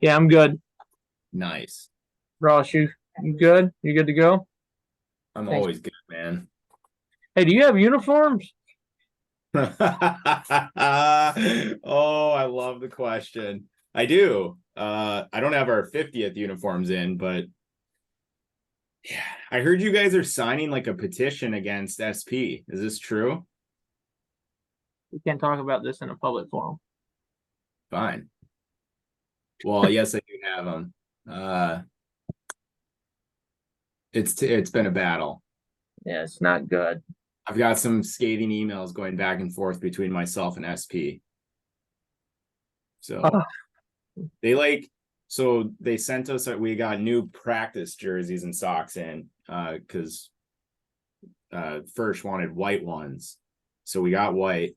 Yeah, I'm good. Nice. Ross, you good? You good to go? I'm Thanks. always good, man. Hey, do you have uniforms? Oh, I love the question. I do. I don't have our 50th uniforms in, but yeah, I heard you guys are signing like a petition against SP. Is this true? We can't talk about this in a public forum. Fine. Well, yes, I do have them. It's been a battle. Yeah, it's not good. I've got some scathing emails going back and forth between myself and SP. Uh, So they sent us we got new practice jerseys and socks in because First wanted white ones, so we got white,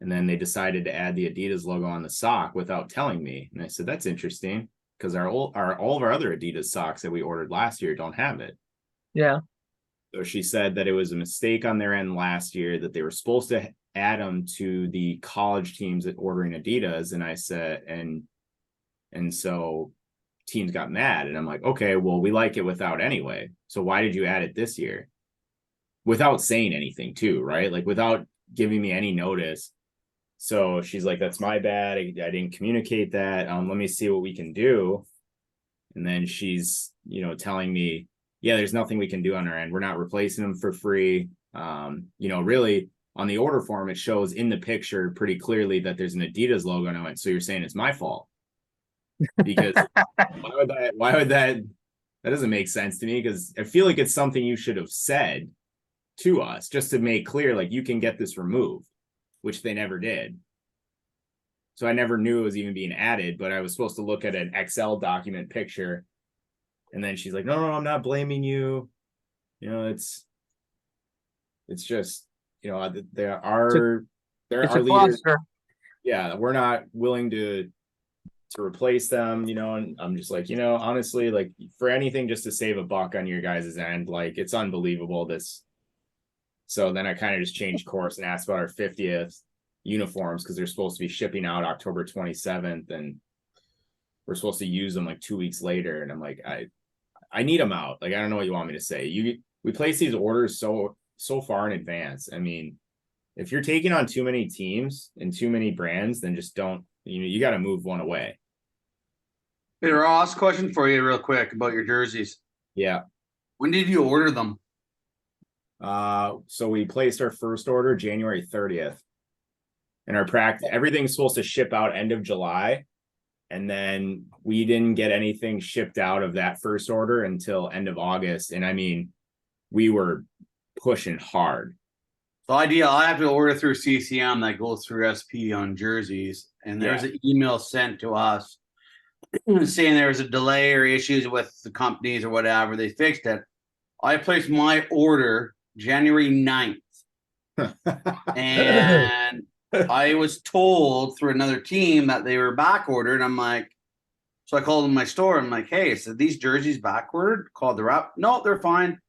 and then they decided to add the Adidas logo on the sock without telling me, and I said that's interesting because all of our other Adidas socks that we ordered last year don't have it. yeah. So she said that it was a mistake on their end last year, that they were supposed to add them to the college teams that ordering Adidas, and I said and so teams got mad, and I'm like, okay, well, we like it without anyway, so why did you add it this year without saying anything too, right? Like without giving me any notice. So she's like, that's my bad, I didn't communicate that, let me see what we can do. And then she's telling me, yeah, there's nothing we can do on our end, we're not replacing them for free. Really on the order form it shows in the picture pretty clearly that there's an Adidas logo on it, so you're saying it's my fault? Because that doesn't make sense to me, because I feel like it's something you should have said to us just to make clear, like, you can get this removed, which they never did. So I never knew it was even being added, but I was supposed to look at an Excel document picture, and then she's like, no, I'm not blaming you. It's just, It's a, there it's are a leaders. cluster. Yeah, we're not willing to replace them, and I'm just like, honestly, like, for anything just to save a buck on your guys' end, like, it's unbelievable this. So then I kind of just changed course and asked about our 50th uniforms, because they're supposed to be shipping out October 27th, and we're supposed to use them like 2 weeks later, and I'm like, I need them out. Like, I don't know what you want me to say. We place these orders so far in advance. I mean, if you're taking on too many teams and too many brands, then just don't, you got to move one away. Hey Ross, question for you real quick about your jerseys. Yeah. When did you order them? So we placed our first order January 30th, and our practice, everything's supposed to ship out end of July, and then we didn't get anything shipped out of that first order until end of August. And I mean, we were pushing hard. The idea, I have to order through CCM that goes through SP on jerseys, and there's an email sent to us saying there was a delay or issues with the companies or whatever. They fixed it. I placed my order January 9th, and I was told through another team that they were back ordered. I'm like, so I called in my store. I'm like, hey, so these jerseys back ordered? Called the rep. No, they're fine.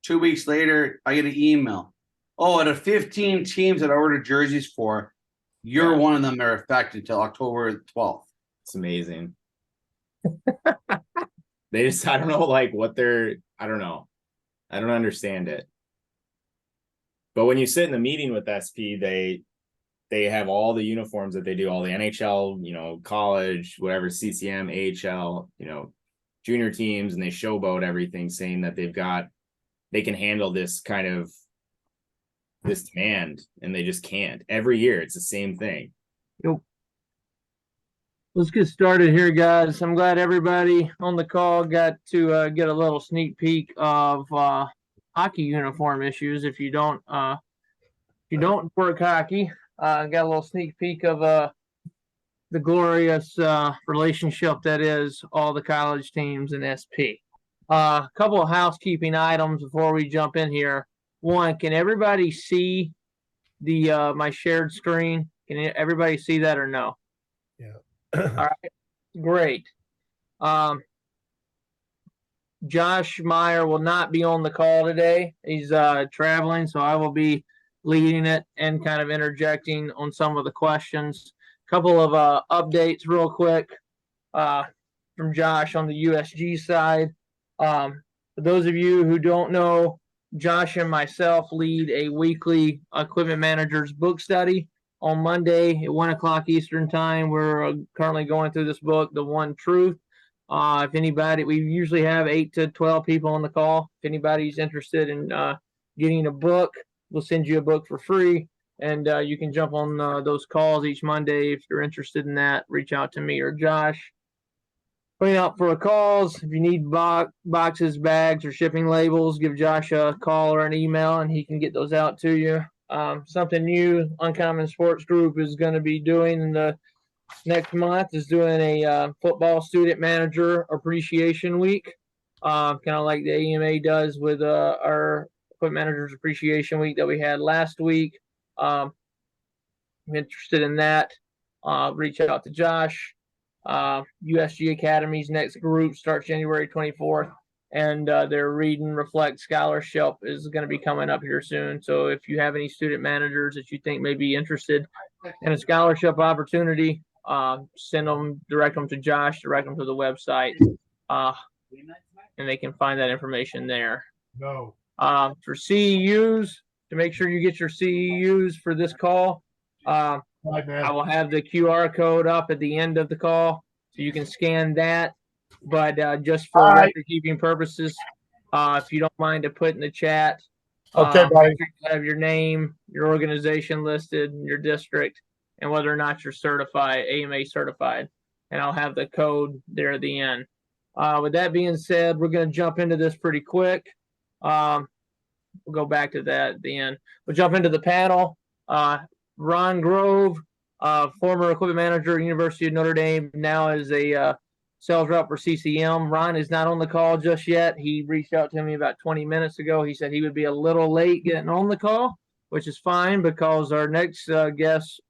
2 weeks later, I get an email. Oh, out of 15 teams that I ordered jerseys for, you're one of them that are affected till October 12th. It's amazing. They just, I don't know, like, I don't know. I don't understand it. But when you sit in the meeting with SP, they have all the uniforms that they do, all the NHL, college, whatever, CCM, AHL, junior teams, and they showboat everything, saying that they can handle this kind of this demand, and they just can't. Every year it's the same thing. Yep. Let's get started here, guys. I'm glad everybody on the call got to get a little sneak peek of hockey uniform issues. If you don't work hockey, got a little sneak peek of the glorious relationship that is all the college teams and SP. A couple of housekeeping items before we jump in here. One, can everybody see the my shared screen? Can everybody see that or no? Yeah. All right, great. Josh Meyer will not be on the call today. He's traveling, so I will be leading it and kind of interjecting on some of the questions. A couple of updates real quick. from Josh on the USG side. For those of you who don't know, Josh and myself lead a weekly equipment managers book study on Monday at 1 o'clock Eastern time. We're currently going through this book, The One Truth. If anybody, we usually have 8 to 12 people on the call. If anybody's interested in getting a book, we'll send you a book for free, and you can jump on those calls each Monday. If you're interested in that, reach out to me or Josh. Putting out for calls. If you need boxes, bags, or shipping labels, give Josh a call or an email, and he can get those out to you. Something new Uncommon Sports Group is going to be doing in the next month is doing a football student manager appreciation week, kind of like the AMA does with our equipment managers appreciation week that we had last week. I'm interested in that. Reach out to Josh. USG Academy's next group starts January 24th, and their Read and Reflect Scholarship is going to be coming up here soon. So if you have any student managers that you think may be interested in a scholarship opportunity, send them, direct them to Josh, direct them to the website, and they can find that information there. No. For CEUs, to make sure you get your CEUs for this call, Right, man. I will have the QR code up at the end of the call, so you can scan that. But just for Alright. record keeping purposes, if you don't mind to put in the chat, Okay, buddy. make sure you have your name, your organization listed, your district, and whether or not you're certified, AMA certified. And I'll have the code there at the end. With that being said, we're going to jump into this pretty quick. We'll go back to that at the end. We'll jump into the panel. Ron Grove, former equipment manager, University of Notre Dame, now is a sales rep for CCM. Ron is not on the call just yet. He reached out to me about 20 minutes ago. He said he would be a little late getting on the call, which is fine because our next guest,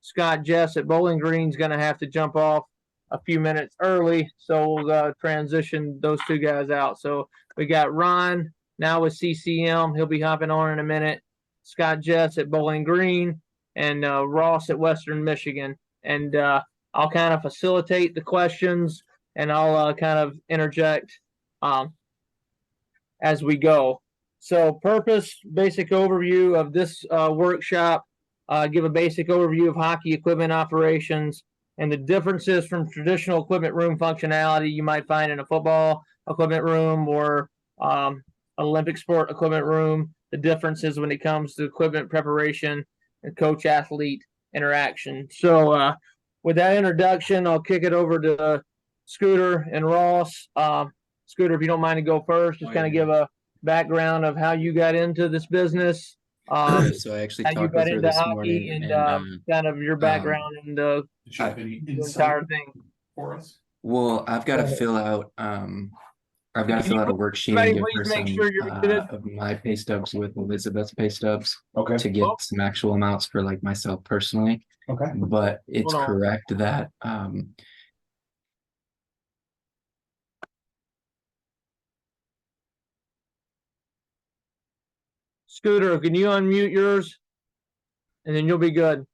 Scott Jess at Bowling Green, is going to have to jump off a few minutes early. So we'll transition those two guys out. So we got Ron now with CCM. He'll be hopping on in a minute. Scott Jess at Bowling Green, and Ross at Western Michigan. And I'll kind of facilitate the questions, and I'll kind of interject as we go. So purpose, basic overview of this workshop, give a basic overview of hockey equipment operations and the differences from traditional equipment room functionality you might find in a football equipment room or Olympic sport equipment room. The differences when it comes to equipment preparation and coach-athlete interaction. So with that introduction, I'll kick it over to Scooter and Ross. Scooter, if you don't mind to go first, just kind of give a background of how you got into this business. So I actually How you talked got with her into this hockey morning, and and kind of your background and the Did you have any entire insight thing. for us? well, I've got to fill out I've got to Can fill you out a worksheet everybody and give please her make some sure you're muted? of my pay stubs with Elizabeth's pay stubs Okay. to get some actual amounts for like myself personally. Okay. But it's Hold on. correct that Scooter, can you unmute yours? And then you'll be good.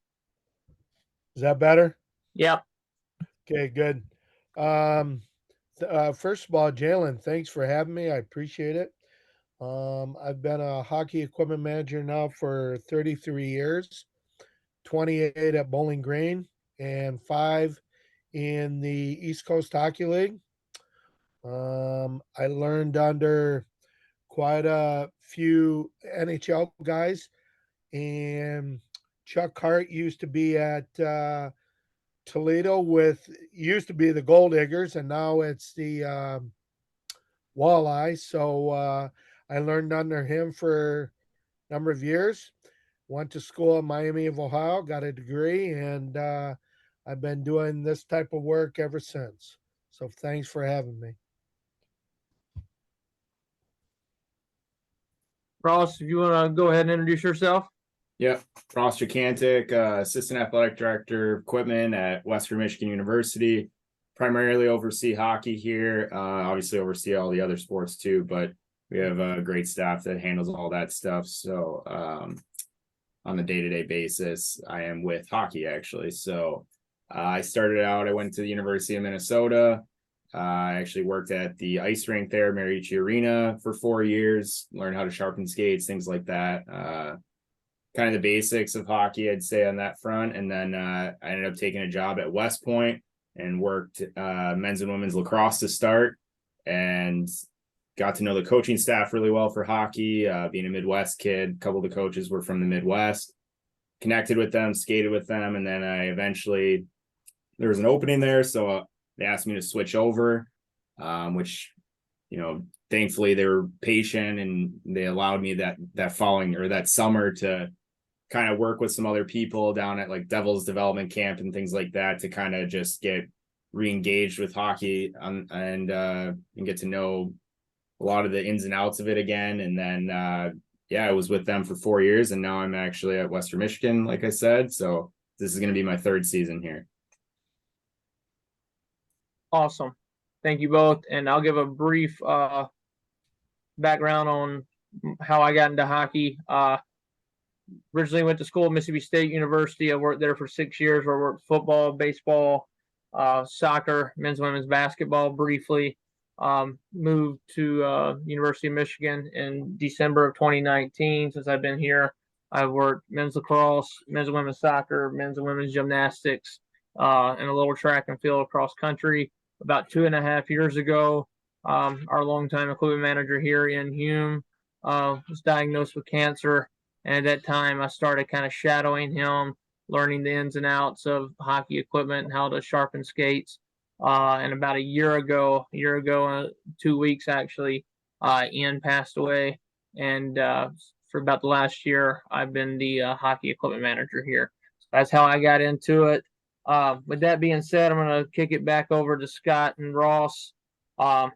Is that better? Yep. Okay, good. First of all, Jalen, thanks for having me. I appreciate it. I've been a hockey equipment manager now for 33 years, 28 at Bowling Green and 5 in the East Coast Hockey League. I learned under quite a few NHL guys, and Chuck Hart used to be at Toledo used to be the Gold Diggers, and now it's the Walleye. So I learned under him for a number of years. Went to school in Miami of Ohio, got a degree, and I've been doing this type of work ever since. So thanks for having me. Ross, if you want to go ahead and introduce yourself. Yep. Ross Jacantic, Assistant Athletic Director of Equipment at Western Michigan University. Primarily oversee hockey here. Obviously oversee all the other sports too, but we have a great staff that handles all that stuff. So on a day-to-day basis, I am with hockey actually. So I started out, I went to the University of Minnesota, I actually worked at the ice rink there, Mariucci Arena, for 4 years, learned how to sharpen skates, things like that. Kind of the basics of hockey, I'd say, on that front. And then I ended up taking a job at West Point and worked men's and women's lacrosse to start, and got to know the coaching staff really well for hockey. Being a Midwest kid, a couple of the coaches were from the Midwest, connected with them, skated with them. And then I eventually, there was an opening there. So they asked me to switch over, which, thankfully they were patient and they allowed me that following or that summer to kind of work with some other people down at like Devil's Development Camp and things like that to kind of just get re-engaged with hockey and get to know a lot of the ins and outs of it again. And then, I was with them for 4 years, and now I'm actually at Western Michigan, like I said. So this is going to be my third season here. Awesome. Thank you both. And I'll give a brief background on how I got into hockey. Originally went to school at Mississippi State University. I worked there for 6 years where I worked football, baseball, soccer, men's and women's basketball briefly. Moved to University of Michigan in December of 2019. Since I've been here, I've worked men's lacrosse, men's and women's soccer, men's and women's gymnastics, and a little track and field across country. About 2.5 years ago, our longtime equipment manager here in Hume was diagnosed with cancer. And at that time, I started kind of shadowing him, learning the ins and outs of hockey equipment and how to sharpen skates. And about a year ago, 2 weeks actually, Ian passed away. And for about the last year, I've been the hockey equipment manager here. So that's how I got into it. With that being said, I'm going to kick it back over to Scott and Ross. What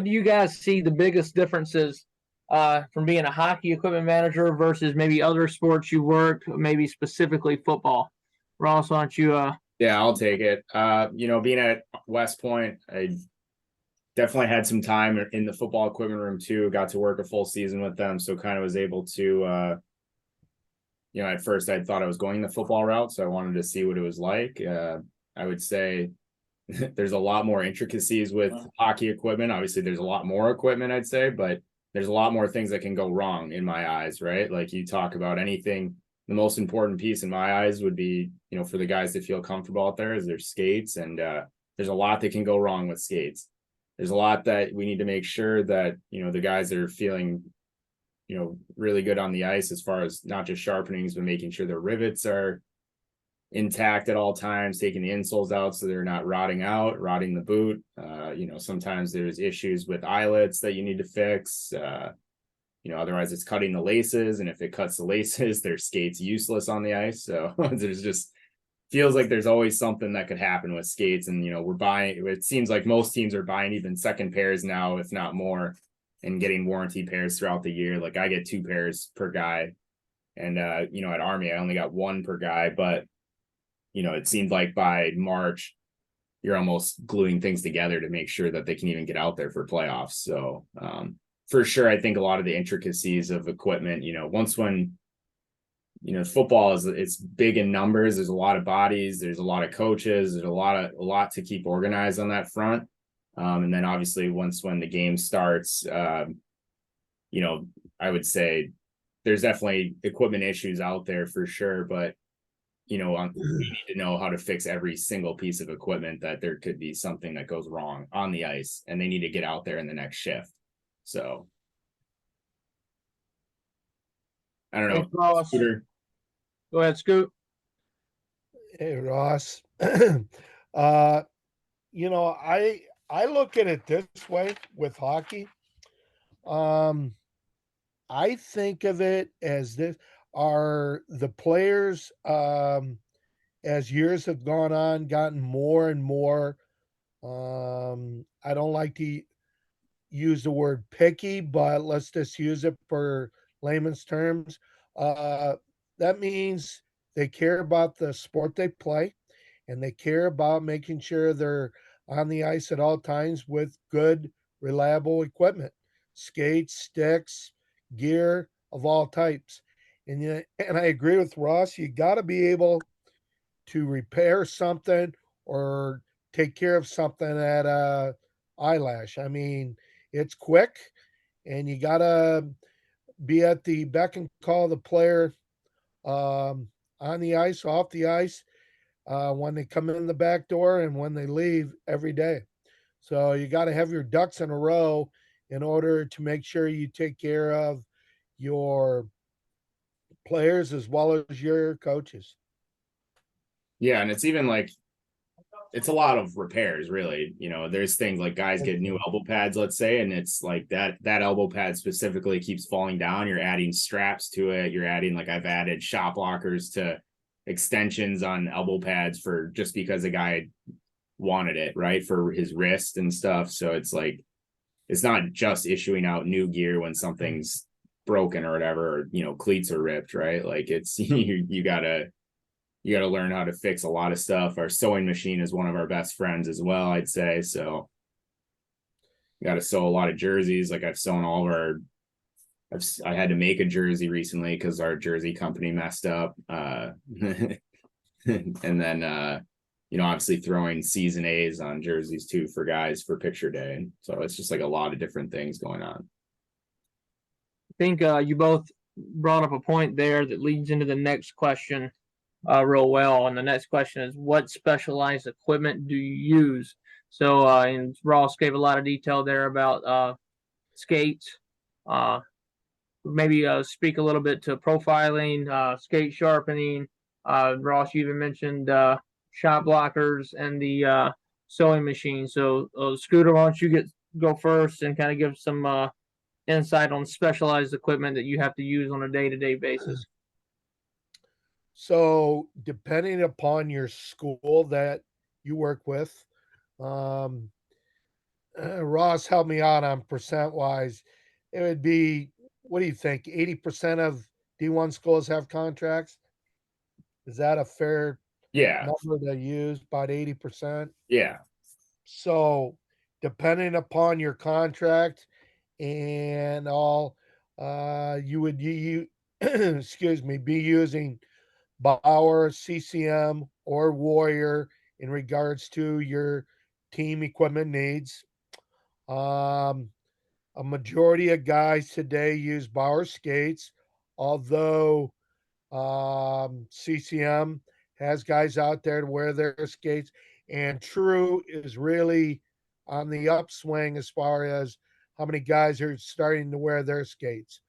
do you guys see the biggest differences from being a hockey equipment manager versus maybe other sports you worked, maybe specifically football? Ross, why don't you? Yeah, I'll take it. Being at West Point, I definitely had some time in the football equipment room too. Got to work a full season with them, so kind of was able to. At first I thought I was going the football route, so I wanted to see what it was like. I would say there's a lot more intricacies with hockey equipment. Obviously, there's a lot more equipment, I'd say, but there's a lot more things that can go wrong in my eyes, right? Like you talk about anything, the most important piece in my eyes would be, for the guys that feel comfortable out there is their skates. And there's a lot that can go wrong with skates. There's a lot that we need to make sure that, the guys are feeling, really good on the ice as far as not just sharpenings, but making sure their rivets are intact at all times, taking the insoles out so they're not rotting the boot. Sometimes there's issues with eyelets that you need to fix. Otherwise it's cutting the laces, and if it cuts the laces, their skates useless on the ice. So there's just feels like there's always something that could happen with skates. And we're buying, it seems like most teams are buying even second pairs now, if not more, and getting warranty pairs throughout the year. Like I get 2 pairs per guy, and at Army I only got 1 per guy, but it seemed like by March, you're almost gluing things together to make sure that they can even get out there for playoffs. So for sure, I think a lot of the intricacies of equipment, football it's big in numbers. There's a lot of bodies. There's a lot of coaches. There's a lot to keep organized on that front. And then obviously when the game starts, I would say there's definitely equipment issues out there for sure, but we need to know how to fix every single piece of equipment that there could be something that goes wrong on the ice, and they need to get out there in the next shift. So I don't know. Thanks, Ross. Scooter. Go ahead, Scoot. Hey, Ross. I look at it this way with hockey. I think of it as this: are the players, as years have gone on, gotten more and more. I don't like to use the word picky, but let's just use it for layman's terms. That means they care about the sport they play, and they care about making sure they're on the ice at all times with good, reliable equipment, skates, sticks, gear of all types. And I agree with Ross. You got to be able to repair something or take care of something at eyelash. I mean, it's quick, and you gotta be at the beck and call of the player on the ice, off the ice, when they come in the back door and when they leave every day. So you got to have your ducks in a row in order to make sure you take care of your players as well as your coaches. Yeah, and it's even like it's a lot of repairs, really. You know, there's things like guys get new elbow pads, let's say, and it's like that elbow pad specifically keeps falling down. You're adding straps to it. You're adding, like, I've added shop lockers to extensions on elbow pads for just because a guy wanted it, right, for his wrist and stuff. So it's like it's not just issuing out new gear when something's broken or whatever, or, you know, cleats are ripped, right? Like it's you gotta learn how to fix a lot of stuff. Our sewing machine is one of our best friends as well, I'd say. So got to sew a lot of jerseys. Like I've sewn all of our, I had to make a jersey recently because our jersey company messed up. And then, you know, obviously throwing season A's on jerseys too for guys for picture day. So it's just like a lot of different things going on. I think you both brought up a point there that leads into the next question real well. And the next question is, what specialized equipment do you use? So, and Ross gave a lot of detail there about skates. Maybe speak a little bit to profiling, skate sharpening. Ross, you even mentioned shot blockers and the sewing machine. So, Scooter, why don't you go first and kind of give some insight on specialized equipment that you have to use on a day-to-day basis? So, depending upon your school that you work with, Ross, help me out on percent wise. It would be, what do you think? 80% of D1 schools have contracts. Is that a fair Yeah. number to use? About 80%. Yeah. So, depending upon your contract and all, you excuse me, be using Bauer, CCM, or Warrior in regards to your team equipment needs. A majority of guys today use Bauer skates, although CCM has guys out there to wear their skates, and True is really on the upswing as far as how many guys are starting to wear their skates.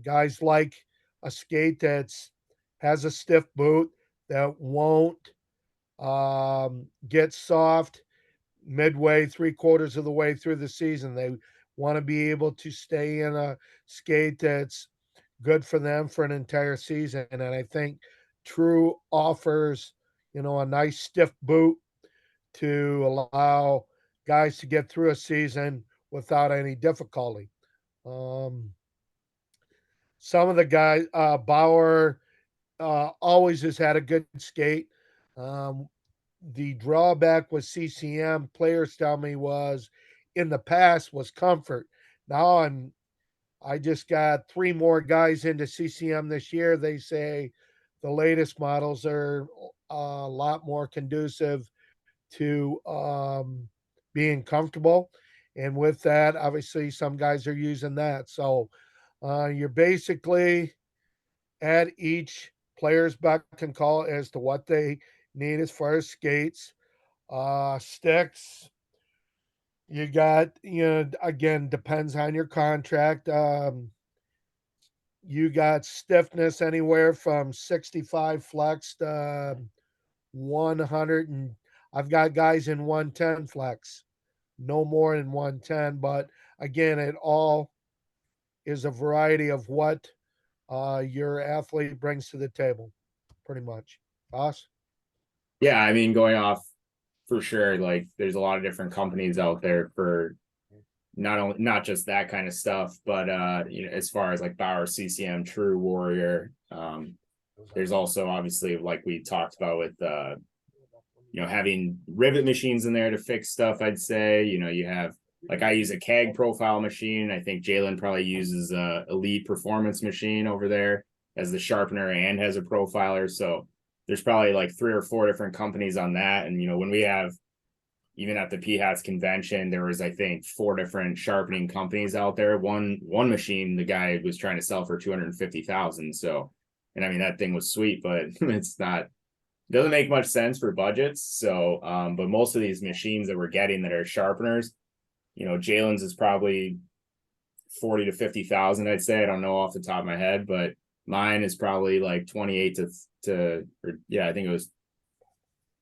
Guys like a skate that's has a stiff boot that won't get soft midway, 3/4 of the way through the season. They want to be able to stay in a skate that's good for them for an entire season. And I think True offers, you know, a nice stiff boot to allow guys to get through a season without any difficulty. Some of the guys, Bauer always has had a good skate. The drawback with CCM, players tell me, was in the past was comfort. Now I just got 3 more guys into CCM this year. They say the latest models are a lot more conducive to being comfortable. And with that, obviously, some guys are using that. So you're basically at each player's beck and call as to what they need as far as skates, sticks. You got, you know, again, depends on your contract. You got stiffness anywhere from 65 flex to 100, and I've got guys in 110 flex, no more than 110. But again, it all is a variety of what your athlete brings to the table, pretty much. Boss? Yeah, I mean, going off for sure, like there's a lot of different companies out there for not just that kind of stuff, but you know, as far as like Bauer, CCM, True, Warrior, there's also obviously, like we talked about, with you know, having rivet machines in there to fix stuff. I'd say, you know, you have, like, I use a CAG profile machine. I think Jalen probably uses a Elite Performance machine over there as the sharpener and has a profiler. So there's probably like 3 or 4 different companies on that. And, you know, when we have even at the PHATS convention, there was, I think, 4 different sharpening companies out there. One machine, the guy was trying to sell for 250,000. So, and I mean, that thing was sweet, but it's not, doesn't make much sense for budgets. So, but most of these machines that we're getting that are sharpeners, you know, Jalen's is probably 40 to 50,000, I'd say. I don't know off the top of my head, but mine is probably like 28 or yeah, I think it was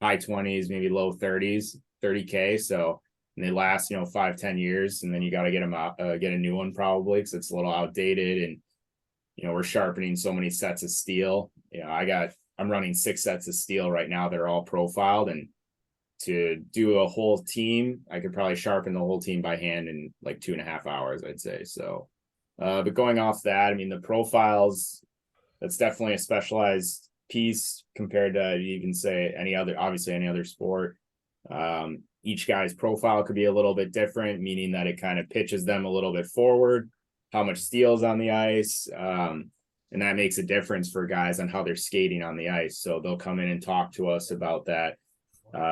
high 20s, maybe low 30s, 30K. So, and they last, you know, 5-10 years, and then you got to get them out, get a new one probably because it's a little outdated. And, you know, we're sharpening so many sets of steel. You know, I'm running 6 sets of steel right now. They're all profiled, and to do a whole team, I could probably sharpen the whole team by hand in like 2.5 hours, I'd say. So, but going off that, I mean, the profiles, that's definitely a specialized piece compared to even say any other sport. Each guy's profile could be a little bit different, meaning that it kind of pitches them a little bit forward, how much steel's on the ice. And that makes a difference for guys on how they're skating on the ice. So they'll come in and talk to us about that.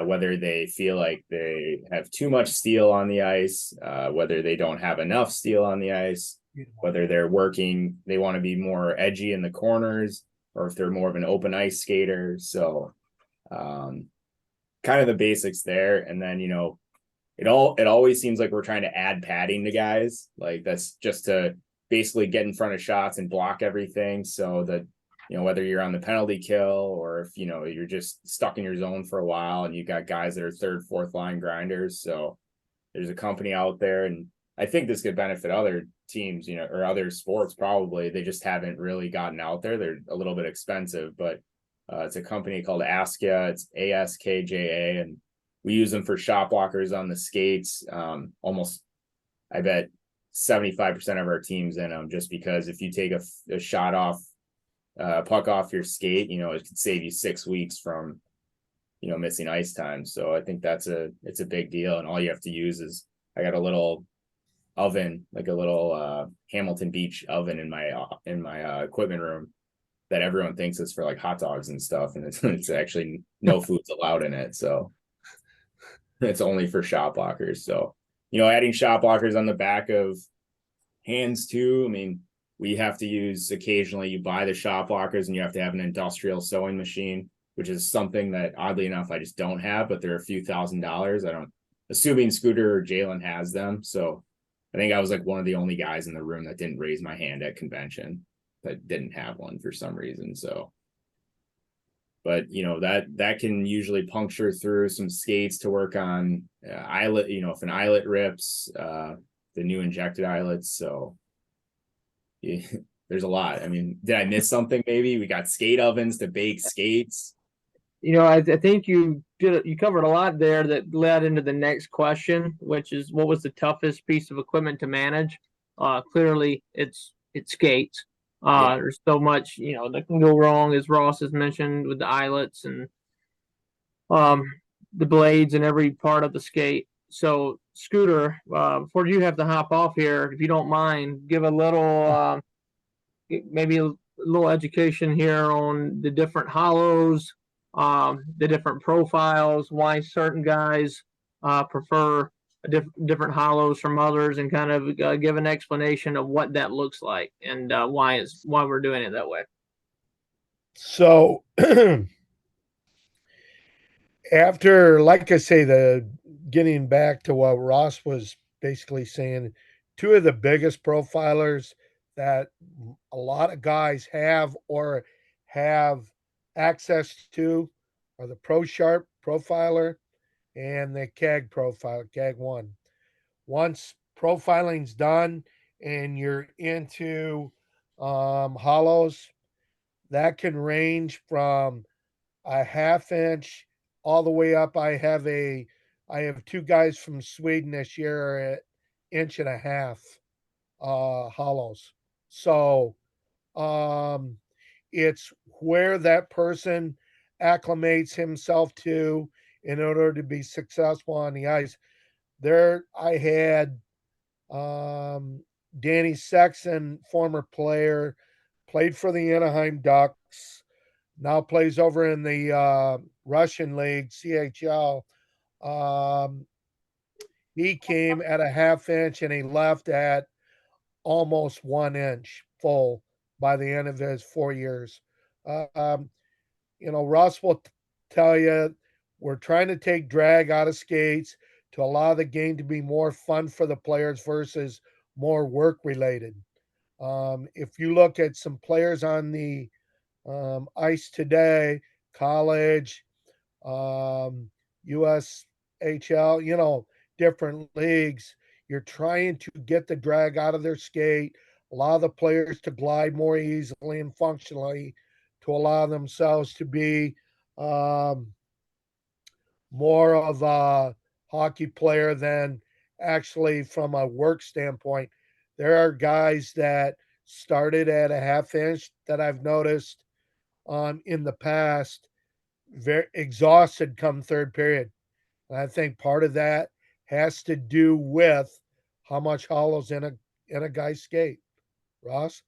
Whether they feel like they have too much steel on the ice, whether they don't have enough steel on the ice, whether they want to be more edgy in the corners, or if they're more of an open ice skater. So kind of the basics there. And then, you know, it always seems like we're trying to add padding to guys. Like that's just to basically get in front of shots and block everything so that, you know, whether you're on the penalty kill or if, you know, you're just stuck in your zone for a while and you got guys that are 3rd, 4th line grinders. So there's a company out there, and I think this could benefit other teams, you know, or other sports probably. They just haven't really gotten out there. They're a little bit expensive, but it's a company called Askja. It's ASKJA, and we use them for shot blockers on the skates. Almost, I bet 75% of our teams in them, just because if you take a shot off, puck off your skate, you know, it could save you 6 weeks from, you know, missing ice time. So I think it's a big deal. And all you have to use is, I got a little oven, like a little Hamilton Beach oven in my equipment room that everyone thinks is for like hot dogs and stuff, and it's actually no food's allowed in it. So it's only for shot blockers. So, you know, adding shot blockers on the back of hands too. I mean, we have to use occasionally, you buy the shot blockers and you have to have an industrial sewing machine, which is something that oddly enough I just don't have, but they're a few $1,000s. Assuming Scooter or Jalen has them. So I think I was like one of the only guys in the room that didn't raise my hand at convention, that didn't have one for some reason. So, but you know, that can usually puncture through some skates to work on eyelet, you know, if an eyelet rips, the new injected eyelets. So yeah, there's a lot. I mean, did I miss something? Maybe we got skate ovens to bake skates. You know, I think you covered a lot there that led into the next question, which is what was the toughest piece of equipment to manage? Clearly it's skates. Yeah. There's so much, you know, that can go wrong, as Ross has mentioned, with the eyelets and the blades and every part of the skate. So Scooter, before you have to hop off here, if you don't mind, give a little maybe a little education here on the different hollows, the different profiles, why certain guys prefer different hollows from others, and kind of give an explanation of what that looks like and why we're doing it that way. So after, like I say, getting back to what Ross was basically saying, 2 of the biggest profilers that a lot of guys have or have access to are the ProSharp profiler and the CAG profiler, CAG 1. Once profiling's done and you're into hollows, that can range from a 1/2 inch all the way up. I have 2 guys from Sweden this year at 1.5 inch hollows. So it's where that person acclimates himself to in order to be successful on the ice. There I had Danny Sexton, former player, played for the Anaheim Ducks, now plays over in the Russian league, CHL. He came at a half inch and he left at almost 1 inch full by the end of his 4 years. Um, Russ will tell you we're trying to take drag out of skates to allow the game to be more fun for the players versus more work related. If you look at some players on the ice today, college, USHL, different leagues, you're trying to get the drag out of their skate, allow the players to glide more easily and functionally to allow themselves to be more of a hockey player than actually from a work standpoint. There are guys that started at a half inch that I've noticed in the past, very exhausted come third period. And I think part of that has to do with how much hollows in a guy's skate. Ross?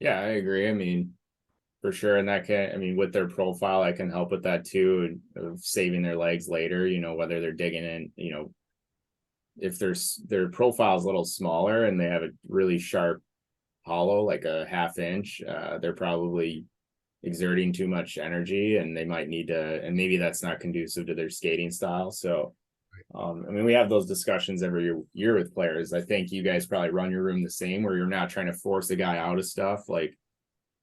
Yeah, I agree. I mean, for sure. And that can, I mean, with their profile, I can help with that too, of saving their legs later, whether they're digging in, if their profile is a little smaller and they have a really sharp hollow, like a half inch, they're probably exerting too much energy and they might need to, and maybe that's not conducive to their skating style. So, I mean, we have those discussions every year with players. I think you guys probably run your room the same, where you're not trying to force a guy out of stuff. Like,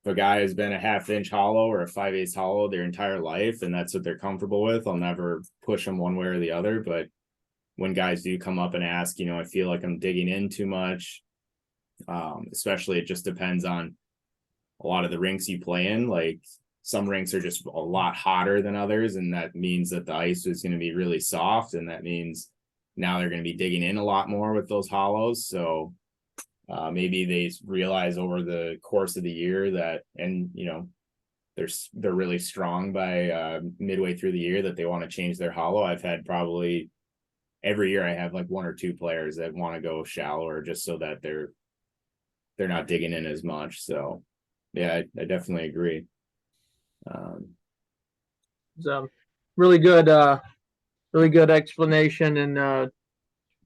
if a guy has been a half inch hollow or a 5/8 hollow their entire life and that's what they're comfortable with, I'll never push them one way or the other. But when guys do come up and ask, I feel like I'm digging in too much, especially it just depends on a lot of the rinks you play in. Like, some rinks are just a lot hotter than others, and that means that the ice is going to be really soft, and that means now they're going to be digging in a lot more with those hollows. So maybe they realize over the course of the year that, and they're really strong by midway through the year, that they want to change their hollow. I've had probably every year I have like one or two players that want to go shallower just so that they're not digging in as much. So yeah, I definitely agree. It's really good explanation and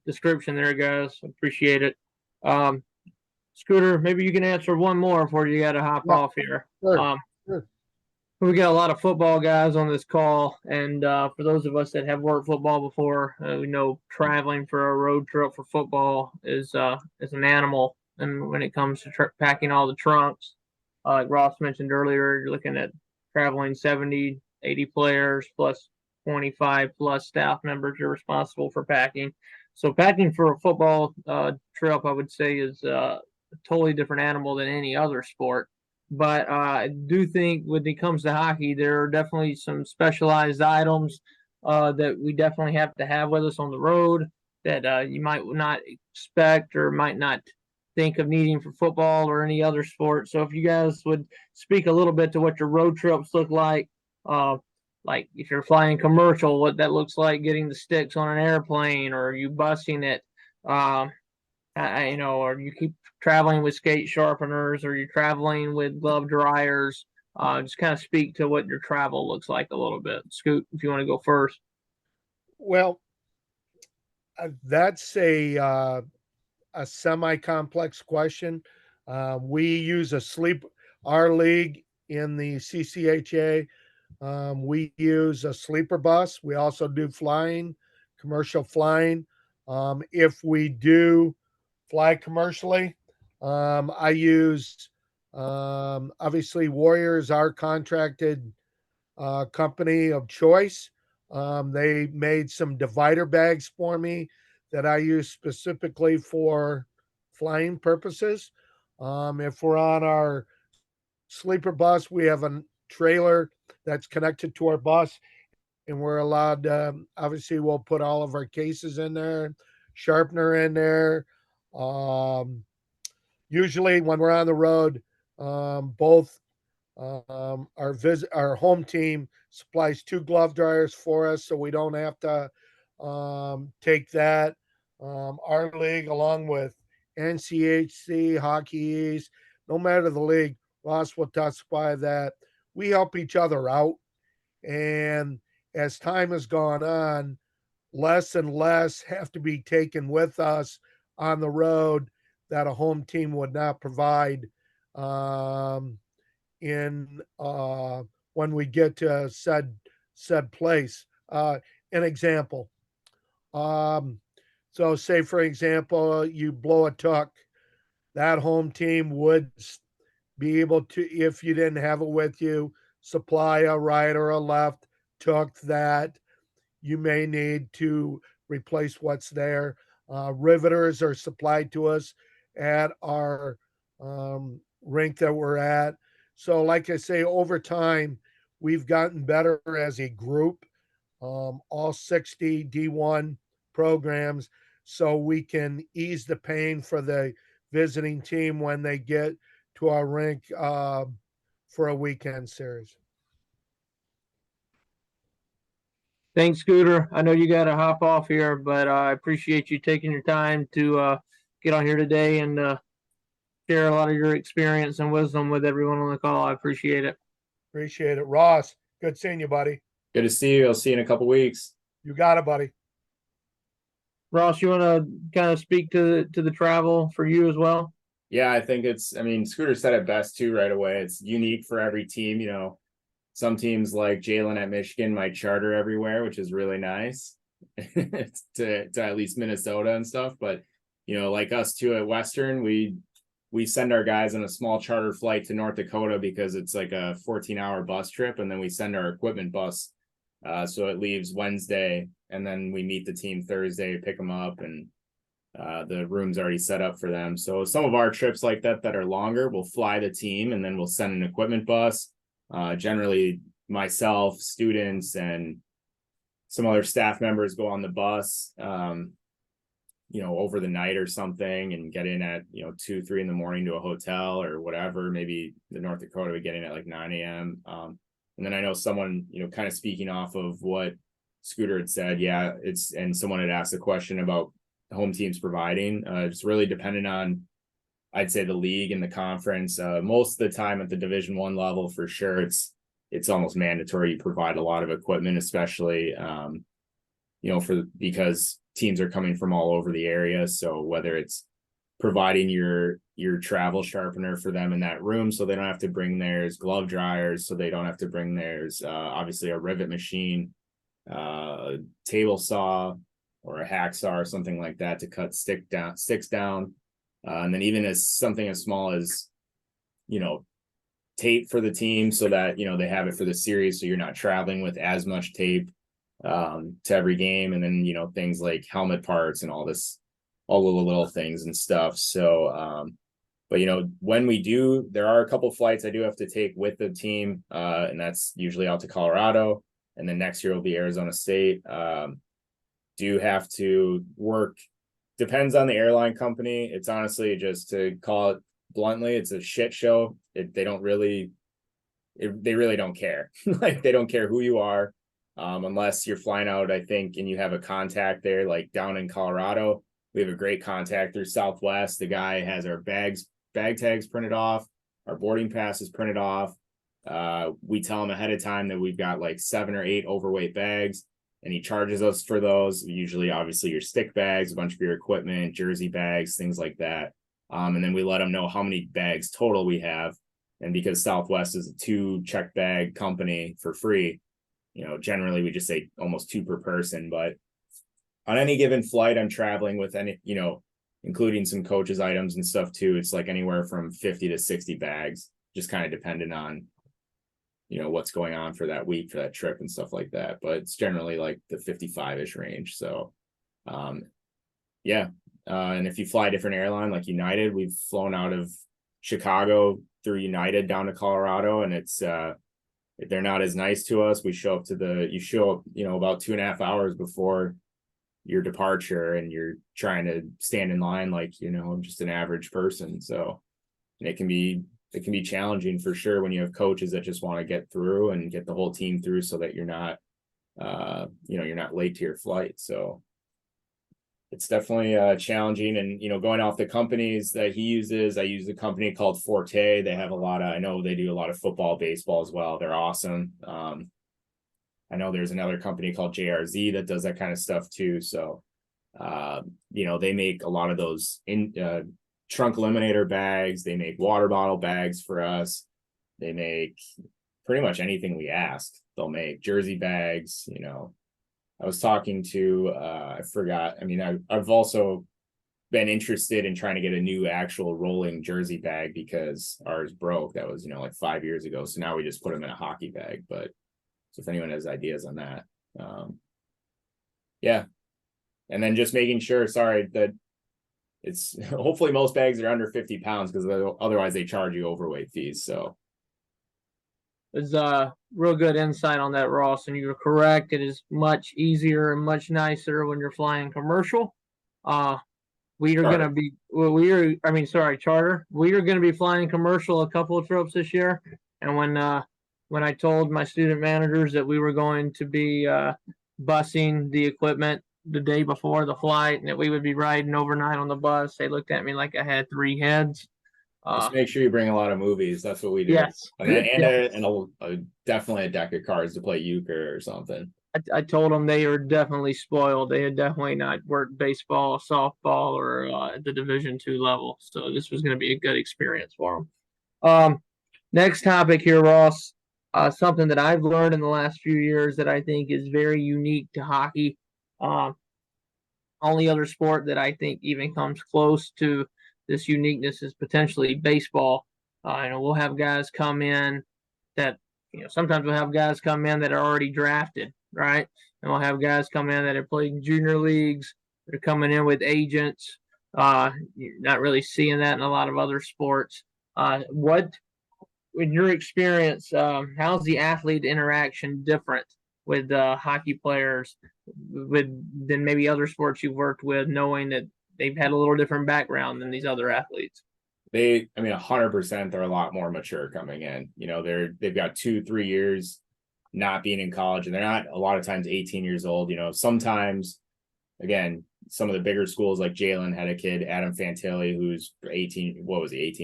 description there, guys. Appreciate it. Scooter, maybe you can answer one more before you got to hop off here. Sure, sure. We got a lot of football guys on this call, and for those of us that have worked football before, we know traveling for a road trip for football is an animal. And when it comes to packing all the trunks, like Ross mentioned earlier, you're looking at traveling 70, 80 players plus 25 plus staff members you're responsible for packing. So packing for a football trip, I would say, is a totally different animal than any other sport. But I do think when it comes to hockey, there are definitely some specialized items that we definitely have to have with us on the road that you might not expect or might not think of needing for football or any other sport. So if you guys would speak a little bit to what your road trips look like if you're flying commercial, what that looks like, getting the sticks on an airplane, or you busting it, or you keep traveling with skate sharpeners, or you're traveling with glove dryers. Just kind of speak to what your travel looks like a little bit. Scoot, if you want to go first. Well, that's a semi-complex question. We use our league in the CCHA. We use a sleeper bus. We also do commercial flying. If we do fly commercially, I use, obviously, Warrior is our contracted company of choice. They made some divider bags for me that I use specifically for flying purposes. If we're on our sleeper bus, we have a trailer that's connected to our bus, and we're allowed obviously we'll put all of our cases in there, sharpener in there. Usually when we're on the road, both our home team supplies 2 glove dryers for us, so we don't have to take that. Our league, along with NCHC, Hockey East, no matter the league, Ross will testify that we help each other out. And as time has gone on, less and less have to be taken with us on the road that a home team would not provide in when we get to said place. An example. So say for example, you blow a tuck, that home team would be able to, if you didn't have it with you, supply a right or a left tuck that you may need to replace what's there. Riveters are supplied to us at our rink that we're at. So, like I say, over time, we've gotten better as a group, all 60 D1 programs, so we can ease the pain for the visiting team when they get to our rink for a weekend series. Thanks, Scooter. I know you got to hop off here, but I appreciate you taking your time to get on here today and share a lot of your experience and wisdom with everyone on the call. I appreciate it. Appreciate it. Ross, good seeing you, buddy. Good to see you. I'll see you in a couple weeks. You got it, buddy. Ross, you want to kind of speak to the travel for you as well? Yeah, I think Scooter said it best too right away. It's unique for every team. Some teams like Jalen at Michigan might charter everywhere, which is really nice to at least Minnesota and stuff. But, like us too at Western, we send our guys on a small charter flight to North Dakota because it's like a 14-hour bus trip. And then we send our equipment bus. So it leaves Wednesday and then we meet the team Thursday, pick them up, and the room's already set up for them. So some of our trips like that are longer, we'll fly the team and then we'll send an equipment bus. Generally myself, students, and some other staff members go on the bus, over the night or something and get in at, 2-3 in the morning to a hotel or whatever. Maybe the North Dakota would get in at like 9 a.m. And then I know someone, kind of speaking off of what Scooter had said. Yeah, and someone had asked a question about home teams providing. It's really dependent on, I'd say, the league and the conference. Most of the time at the Division I level, for sure, it's almost mandatory you provide a lot of equipment, especially because teams are coming from all over the area. So whether it's providing your travel sharpener for them in that room so they don't have to bring theirs, glove dryers so they don't have to bring theirs, obviously a rivet machine, table saw or a hacksaw or something like that to cut sticks down. And then even as something as small as, tape for the team so that, they have it for the series. So you're not traveling with as much tape to every game. And then, things like helmet parts and all the little things and stuff. So, but when we do, there are a couple flights I do have to take with the team. And that's usually out to Colorado. And then next year will be Arizona State. Do have to work. Depends on the airline company. It's honestly, just to call it bluntly, it's a shit show. They really don't care. Like, they don't care who you are, unless you're flying out, I think, and you have a contact there. Like down in Colorado, we have a great contact through Southwest. The guy has our bag tags printed off, our boarding passes printed off. We tell him ahead of time that we've got like 7 or 8 overweight bags, and he charges us for those. Usually, obviously, your stick bags, a bunch of your equipment, jersey bags, things like that. And then we let them know how many bags total we have. And because Southwest is a 2 check bag company for free, generally we just say almost 2 per person. But on any given flight I'm traveling with, any, including some coaches items and stuff too, it's like anywhere from 50 to 60 bags, just kind of dependent on, what's going on for that week, for that trip and stuff like that. But it's generally like the 55-ish range. So, yeah. And if you fly a different airline like United, we've flown out of Chicago through United down to Colorado, and it's they're not as nice to us. You show up, about 2.5 hours before your departure, and you're trying to stand in line like, just an average person. So it can be challenging for sure when you have coaches that just want to get through and get the whole team through so that you're not late to your flight. So it's definitely challenging. And, going off the companies that he uses, I use a company called Forte. They have I know they do a lot of football, baseball as well. They're awesome. I I know there's another company called JRZ that does that kind of stuff too. So, they make a lot of those trunk eliminator bags. They make water bottle bags for us. They make pretty much anything we ask. They'll make jersey bags. I was talking to, I forgot. I mean, I've also been interested in trying to get a new actual rolling jersey bag because ours broke. That was, like 5 years ago. So now we just put them in a hockey bag. But so if anyone has ideas on that, yeah. And then just making sure, that it's hopefully most bags are under 50 pounds because otherwise they charge you overweight fees. So It's real good insight on that, Ross, and you're correct. It is much easier and much nicer when you're flying commercial. We are Charter. going to be, charter. We are going to be flying commercial a couple of trips this year. And when I told my student managers that we were going to be busing the equipment the day before the flight and that we would be riding overnight on the bus, they looked at me like I had three heads. just make sure you bring a lot of movies. That's what we do. Yes. And definitely a deck of cards to play euchre or something. I told them they are definitely spoiled. They had definitely not worked baseball, softball, or at the Division II level. So this was going to be a good experience for them. Next topic here, Ross. Something that I've learned in the last few years that I think is very unique to hockey. Only other sport that I think even comes close to this uniqueness is potentially baseball. We'll have guys come in that, sometimes we'll have guys come in that are already drafted, right? And we'll have guys come in that have played in junior leagues. They're coming in with agents. You're not really seeing that in a lot of other sports. In your experience, how's the athlete interaction different with hockey players than maybe other sports you've worked with, knowing that they've had a little different background than these other athletes? 100% they're a lot more mature coming in. They've got 2-3 years not being in college, and they're not a lot of times 18 years old. Sometimes, again, some of the bigger schools like Jalen had a kid, Adam Fantilli, who's 18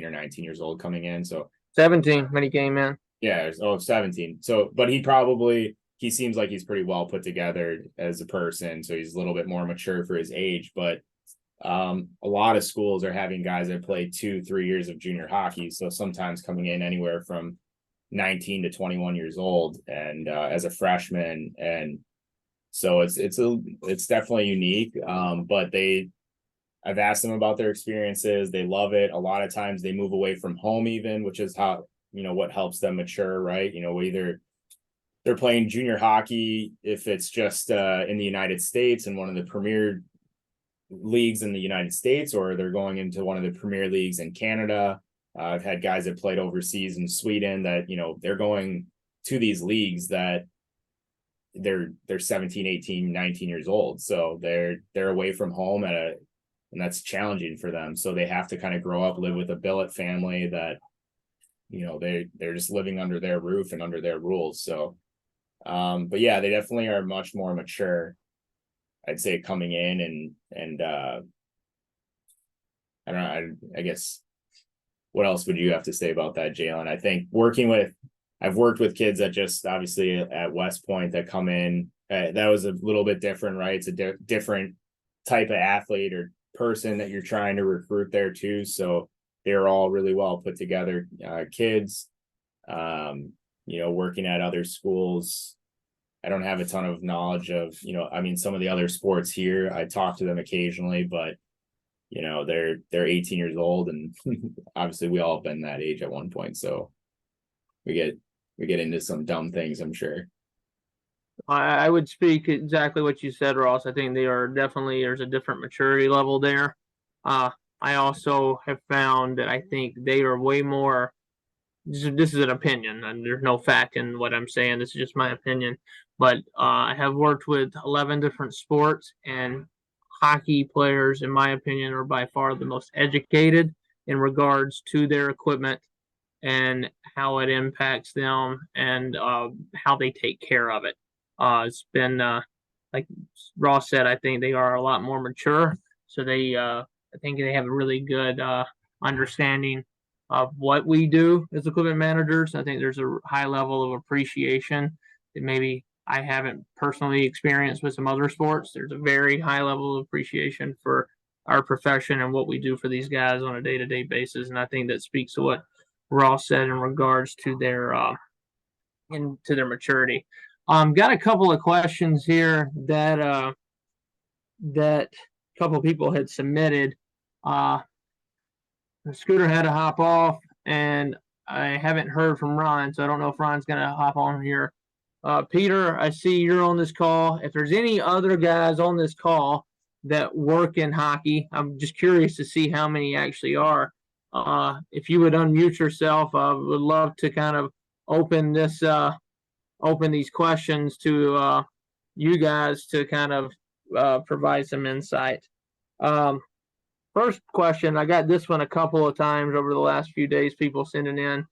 or 19 years old coming in. So 17 when he came in. Yeah, 17. So, but he seems like he's pretty well put together as a person. So he's a little bit more mature for his age, but a lot of schools are having guys that play 2-3 years of junior hockey. So sometimes coming in anywhere from 19 to 21 years old and as a freshman. And so it's definitely unique. But I've asked them about their experiences. They love it. A lot of times they move away from home even, which is how, what helps them mature, right? Either they're playing junior hockey if it's just in the United States and one of the premier leagues in the United States, or they're going into one of the premier leagues in Canada. I've had guys that played overseas in Sweden that, they're going to these leagues that they're 17, 18, 19 years old. So they're away from home and that's challenging for them. So they have to kind of grow up, live with a billet family that, they're just living under their roof and under their rules. So, but yeah, they definitely are much more mature, I'd say, coming in and I don't know, I guess, what else would you have to say about that, Jalen? I think I've worked with kids that just obviously at West Point that come in, that was a little bit different, right? It's a different type of athlete or person that you're trying to recruit there too. So they're all really well put together kids, working at other schools. I don't have a ton of knowledge of, some of the other sports here. I talk to them occasionally, but they're 18 years old and obviously we all have been that age at one point. So we get into some dumb things, I'm sure. I would speak exactly what you said, Ross. I think there's a different maturity level there. I also have found that I think they are way more, this is an opinion and there's no fact in what I'm saying. This is just my opinion, but I have worked with 11 different sports, and hockey players, in my opinion, are by far the most educated in regards to their equipment and how it impacts them and how they take care of it. It's been, like Ross said, I think they are a lot more mature. So I think they have a really good understanding of what we do as equipment managers. I think there's a high level of appreciation that maybe I haven't personally experienced with some other sports. There's a very high level of appreciation for our profession and what we do for these guys on a day-to-day basis. And I think that speaks to what Ross said in regards to their into their maturity. Got a couple of questions here that that a couple of people had submitted. Scooter had to hop off, and I haven't heard from Ron, so I don't know if Ron's gonna hop on here. Peter, I see you're on this call. If there's any other guys on this call that work in hockey, I'm just curious to see how many actually are. If you would unmute yourself, I would love to kind of open this open these questions to you guys to kind of provide some insight. First question, I got this one a couple of times over the last few days, people sending in.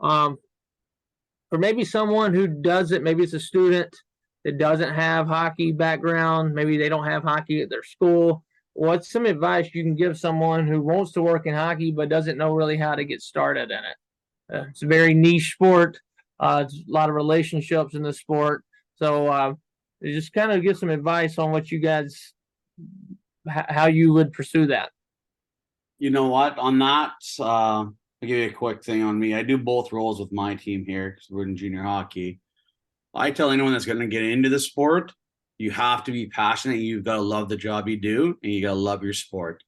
For maybe someone who doesn't, maybe it's a student that doesn't have hockey background, maybe they don't have hockey at their school. What's some advice you can give someone who wants to work in hockey but doesn't know really how to get started in it? It's a very niche sport. It's a lot of relationships in the sport. So just kind of give some advice on what you guys, how you would pursue that. You know what? On that, I'll give you a quick thing on me. I do both roles with my team here because we're in junior hockey. I tell anyone that's going to get into the sport, you have to be passionate. You've got to love the job you do, and you got to love your sport.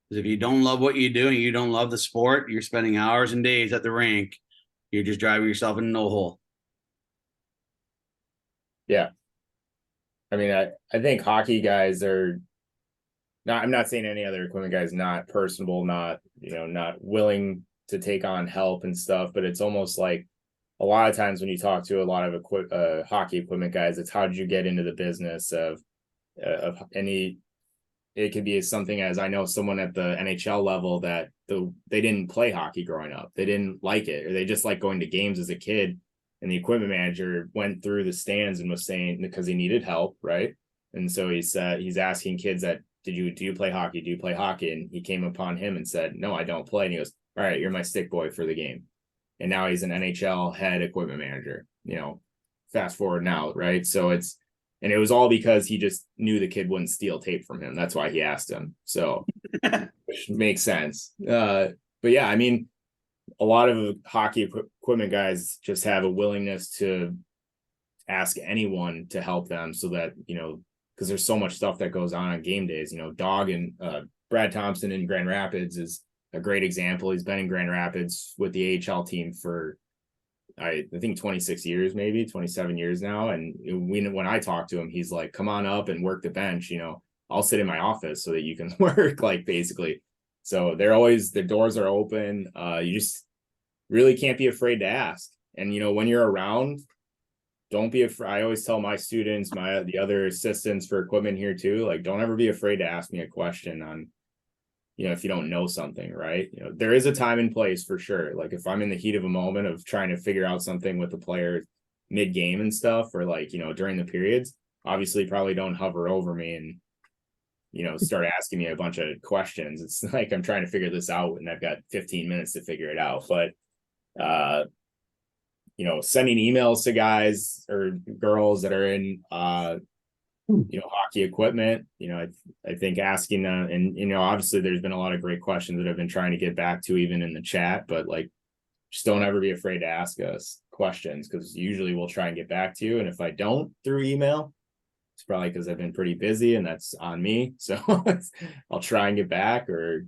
Because if you don't love what you do and you don't love the sport, you're spending hours and days at the rink. You're just driving yourself into no hole. Yeah. I mean, I think hockey guys are not, I'm not saying any other equipment guys not personable, not, not willing to take on help and stuff, but it's almost like a lot of times when you talk to a lot of hockey equipment guys, it's how did you get into the business of any, it could be something as I know someone at the NHL level that they didn't play hockey growing up. They didn't like it, or they just like going to games as a kid. And the equipment manager went through the stands and was saying because he needed help, right? And so he said he's asking kids that do you play hockey? Do you play hockey? And he came upon him and said, no, I don't play. And he goes, all right, you're my stick boy for the game. And now he's an NHL head equipment manager. Fast forward now, right? So it was all because he just knew the kid wouldn't steal tape from him. That's why he asked him. So which makes sense. But yeah, I mean, a lot of hockey equipment guys just have a willingness to ask anyone to help them so that, because there's so much stuff that goes on game days. Dog and Brad Thompson in Grand Rapids is a great example. He's been in Grand Rapids with the AHL team for I think 26 years, maybe 27 years now. And when I talk to him, he's like, come on up and work the bench. I'll sit in my office so that you can work, like, basically. So the doors are open. You just really can't be afraid to ask. And, when you're around, don't be afraid. I always tell my students, the other assistants for equipment here too, like, don't ever be afraid to ask me a question on, if you don't know something, right? There is a time and place for sure. Like if I'm in the heat of a moment of trying to figure out something with the player mid game and stuff, or like, during the periods, obviously probably don't hover over me and, start asking me a bunch of questions. It's like, I'm trying to figure this out and I've got 15 minutes to figure it out. But, sending emails to guys or girls that are in, hockey equipment, I think asking and obviously there's been a lot of great questions that I've been trying to get back to even in the chat, but like, just don't ever be afraid to ask us questions, because usually we'll try and get back to you. And if I don't through email, it's probably because I've been pretty busy and that's on me. So I'll try and get back, or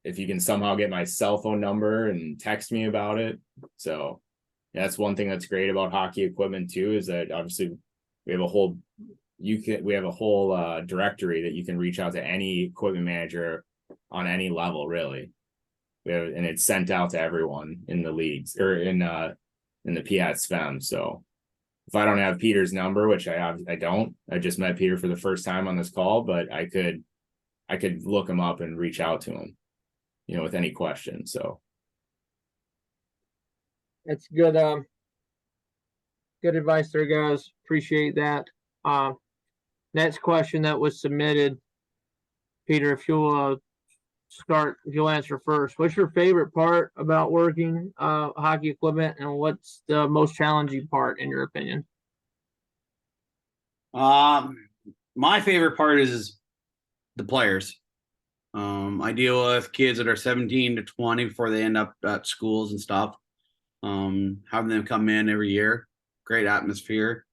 if you can somehow get my cell phone number and text me about it. So that's one thing that's great about hockey equipment too, is that obviously we have a whole directory that you can reach out to any equipment manager on any level, really. And it's sent out to everyone in the leagues or in the PSFM. So if I don't have Peter's number, which I don't, I just met Peter for the first time on this call, but I could look him up and reach out to him, with any question. So It's good. Good advice there, guys. Appreciate that. Next question that was submitted, Peter, if you'll answer first. What's your favorite part about working hockey equipment, and what's the most challenging part in your opinion? My favorite part is the players. I deal with kids that are 17 to 20 before they end up at schools and stuff. Having them come in every year, great atmosphere.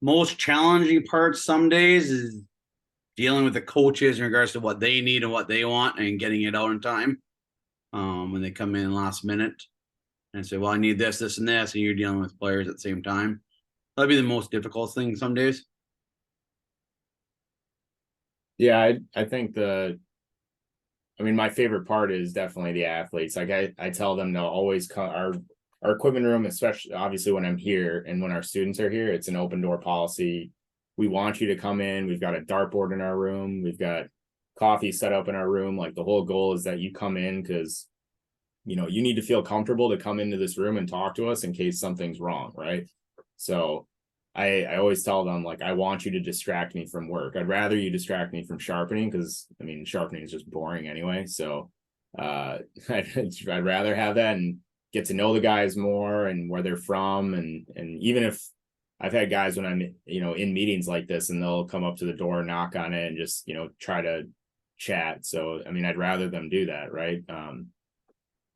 Most challenging part some days is dealing with the coaches in regards to what they need and what they want and getting it out in time. When they come in last minute and say, well, I need this, this, and this, and you're dealing with players at the same time. That'd be the most difficult thing some days. Yeah, I think my favorite part is definitely the athletes. Like I tell them to always come our equipment room, especially obviously when I'm here and when our students are here, it's an open door policy. We want you to come in. We've got a dartboard in our room. We've got coffee set up in our room. Like the whole goal is that you come in because, you know, you need to feel comfortable to come into this room and talk to us in case something's wrong, right? So I always tell them, like, I want you to distract me from work. I'd rather you distract me from sharpening because, I mean, sharpening is just boring anyway. So I'd rather have that and get to know the guys more and where they're from. And even if I've had guys when I'm, you know, in meetings like this and they'll come up to the door, knock on it and just, you know, try to chat. So, I mean, I'd rather them do that. Right.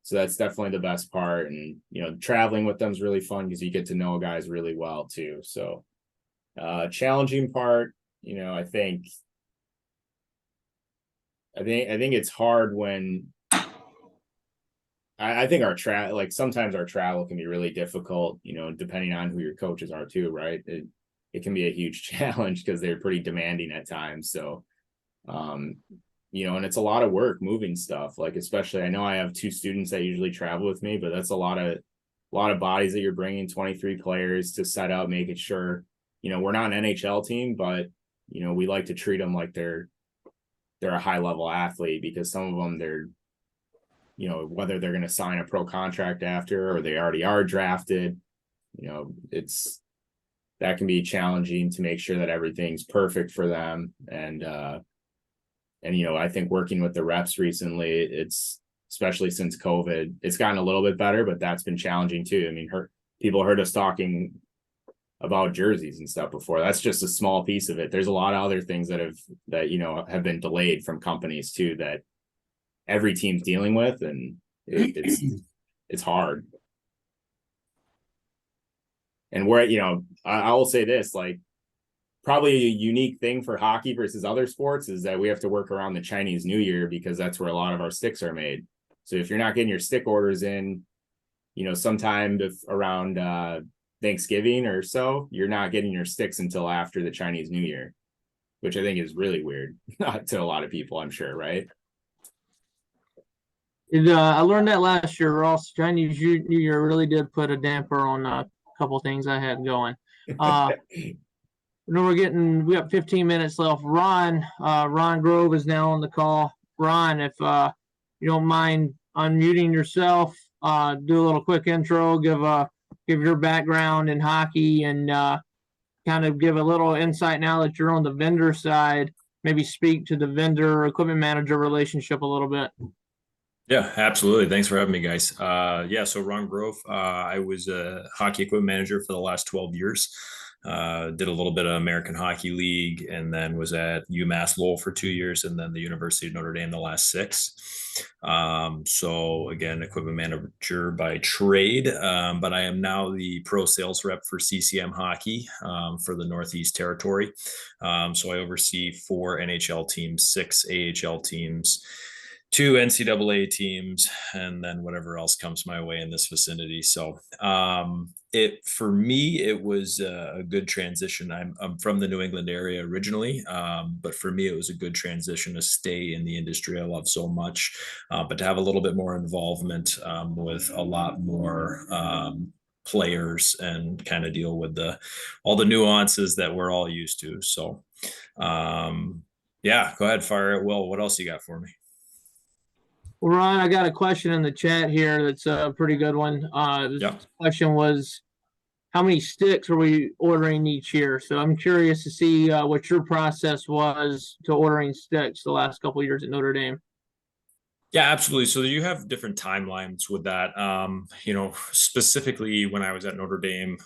So that's definitely the best part. And, you know, traveling with them is really fun because you get to know guys really well too. So challenging part, you know, I think it's hard when I think sometimes our travel can be really difficult, you know, depending on who your coaches are too, right? It can be a huge challenge because they're pretty demanding at times. So, you know, and it's a lot of work moving stuff. Like, especially, I know I have 2 students that usually travel with me, but that's a lot of bodies that you're bringing, 23 players to set up, making sure, you know, we're not an NHL team, but, you know, we like to treat them like they're a high level athlete because some of them they're, you know, whether they're going to sign a pro contract after or they already are drafted, you know, that can be challenging to make sure that everything's perfect for them. And, you know, I think working with the reps recently, it's especially since COVID, it's gotten a little bit better, but that's been challenging too. I mean, people heard us talking about jerseys and stuff before. That's just a small piece of it. There's a lot of other things that you know, have been delayed from companies too, that every team's dealing with. And it's hard. And where, you know, I will say this, like, probably a unique thing for hockey versus other sports is that we have to work around the Chinese New Year because that's where a lot of our sticks are made. So if you're not getting your stick orders in, you know, sometime around Thanksgiving or so, you're not getting your sticks until after the Chinese New Year, which I think is really weird to a lot of people, I'm sure, right? I learned that last year, Ross. Chinese New Year really did put a damper on a couple things I had going. We got 15 minutes left. Ron Grove is now on the call. Ron, if you don't mind unmuting yourself, do a little quick intro, give your background in hockey and kind of give a little insight now that you're on the vendor side, maybe speak to the vendor equipment manager relationship a little bit. Yeah, absolutely. Thanks for having me, guys. So Ron Grove, I was a hockey equipment manager for the last 12 years. Did a little bit of American Hockey League and then was at UMass Lowell for 2 years and then the University of Notre Dame the last 6. So again, equipment manager by trade, but I am now the pro sales rep for CCM Hockey for the Northeast Territory. So I oversee 4 NHL teams, 6 AHL teams, 2 NCAA teams, and then whatever else comes my way in this vicinity. So for me, it was a good transition. I'm from the New England area originally, but for me, it was a good transition to stay in the industry I love so much, but to have a little bit more involvement with a lot more players and kind of deal with all the nuances that we're all used to. So go ahead, fire it. Will, what else you got for me? Well, Ron, I got a question in the chat here that's a pretty good one. The question was, how many sticks are we ordering each year? So I'm curious to see what your process was to ordering sticks the last couple of years at Notre Dame. Yeah, absolutely. So you have different timelines with that. Specifically when I was at Notre Dame,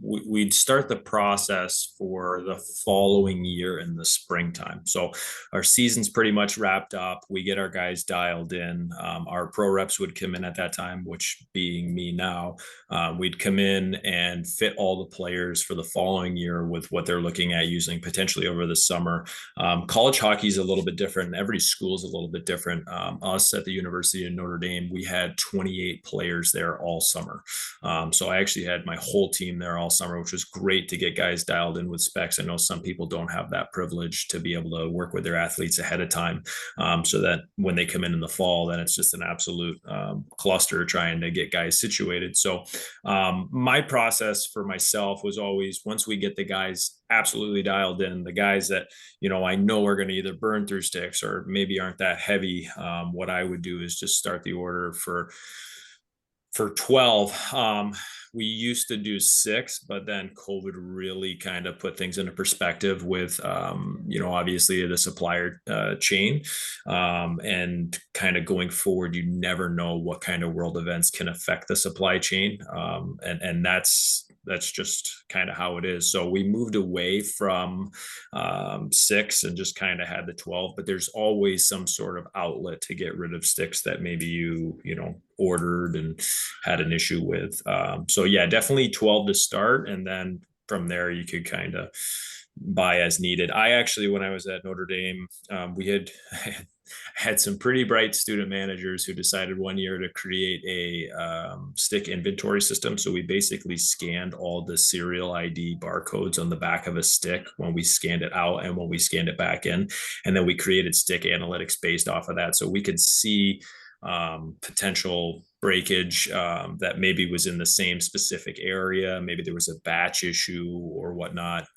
we'd start the process for the following year in the springtime. So our season's pretty much wrapped up. We get our guys dialed in. Our pro reps would come in at that time, which being me now, we'd come in and fit all the players for the following year with what they're looking at using potentially over the summer. College hockey is a little bit different. Every school is a little bit different. Us at the University of Notre Dame, we had 28 players there all summer. So I actually had my whole team there all summer, which was great to get guys dialed in with specs. I know some people don't have that privilege to be able to work with their athletes ahead of time, so that when they come in the fall, then it's just an absolute cluster trying to get guys situated. So my process for myself was always, once we get the guys absolutely dialed in, the guys that I know are going to either burn through sticks or maybe aren't that heavy. What I would do is just start the order for 12. We used to do 6, but then COVID really kind of put things into perspective with, obviously the supplier chain, and kind of going forward, you never know what kind of world events can affect the supply chain. And that's just kind of how it is. So we moved away from 6 and just kind of had the 12, but there's always some sort of outlet to get rid of sticks that maybe you ordered and had an issue with. So yeah, definitely 12 to start. And then from there, you could kind of buy as needed. I actually, when I was at Notre Dame, we had some pretty bright student managers who decided one year to create a stick inventory system. So we basically scanned all the serial ID barcodes on the back of a stick when we scanned it out and when we scanned it back in. And then we created stick analytics based off of that. So we could see potential breakage that maybe was in the same specific area. Maybe there was a batch issue or whatnot.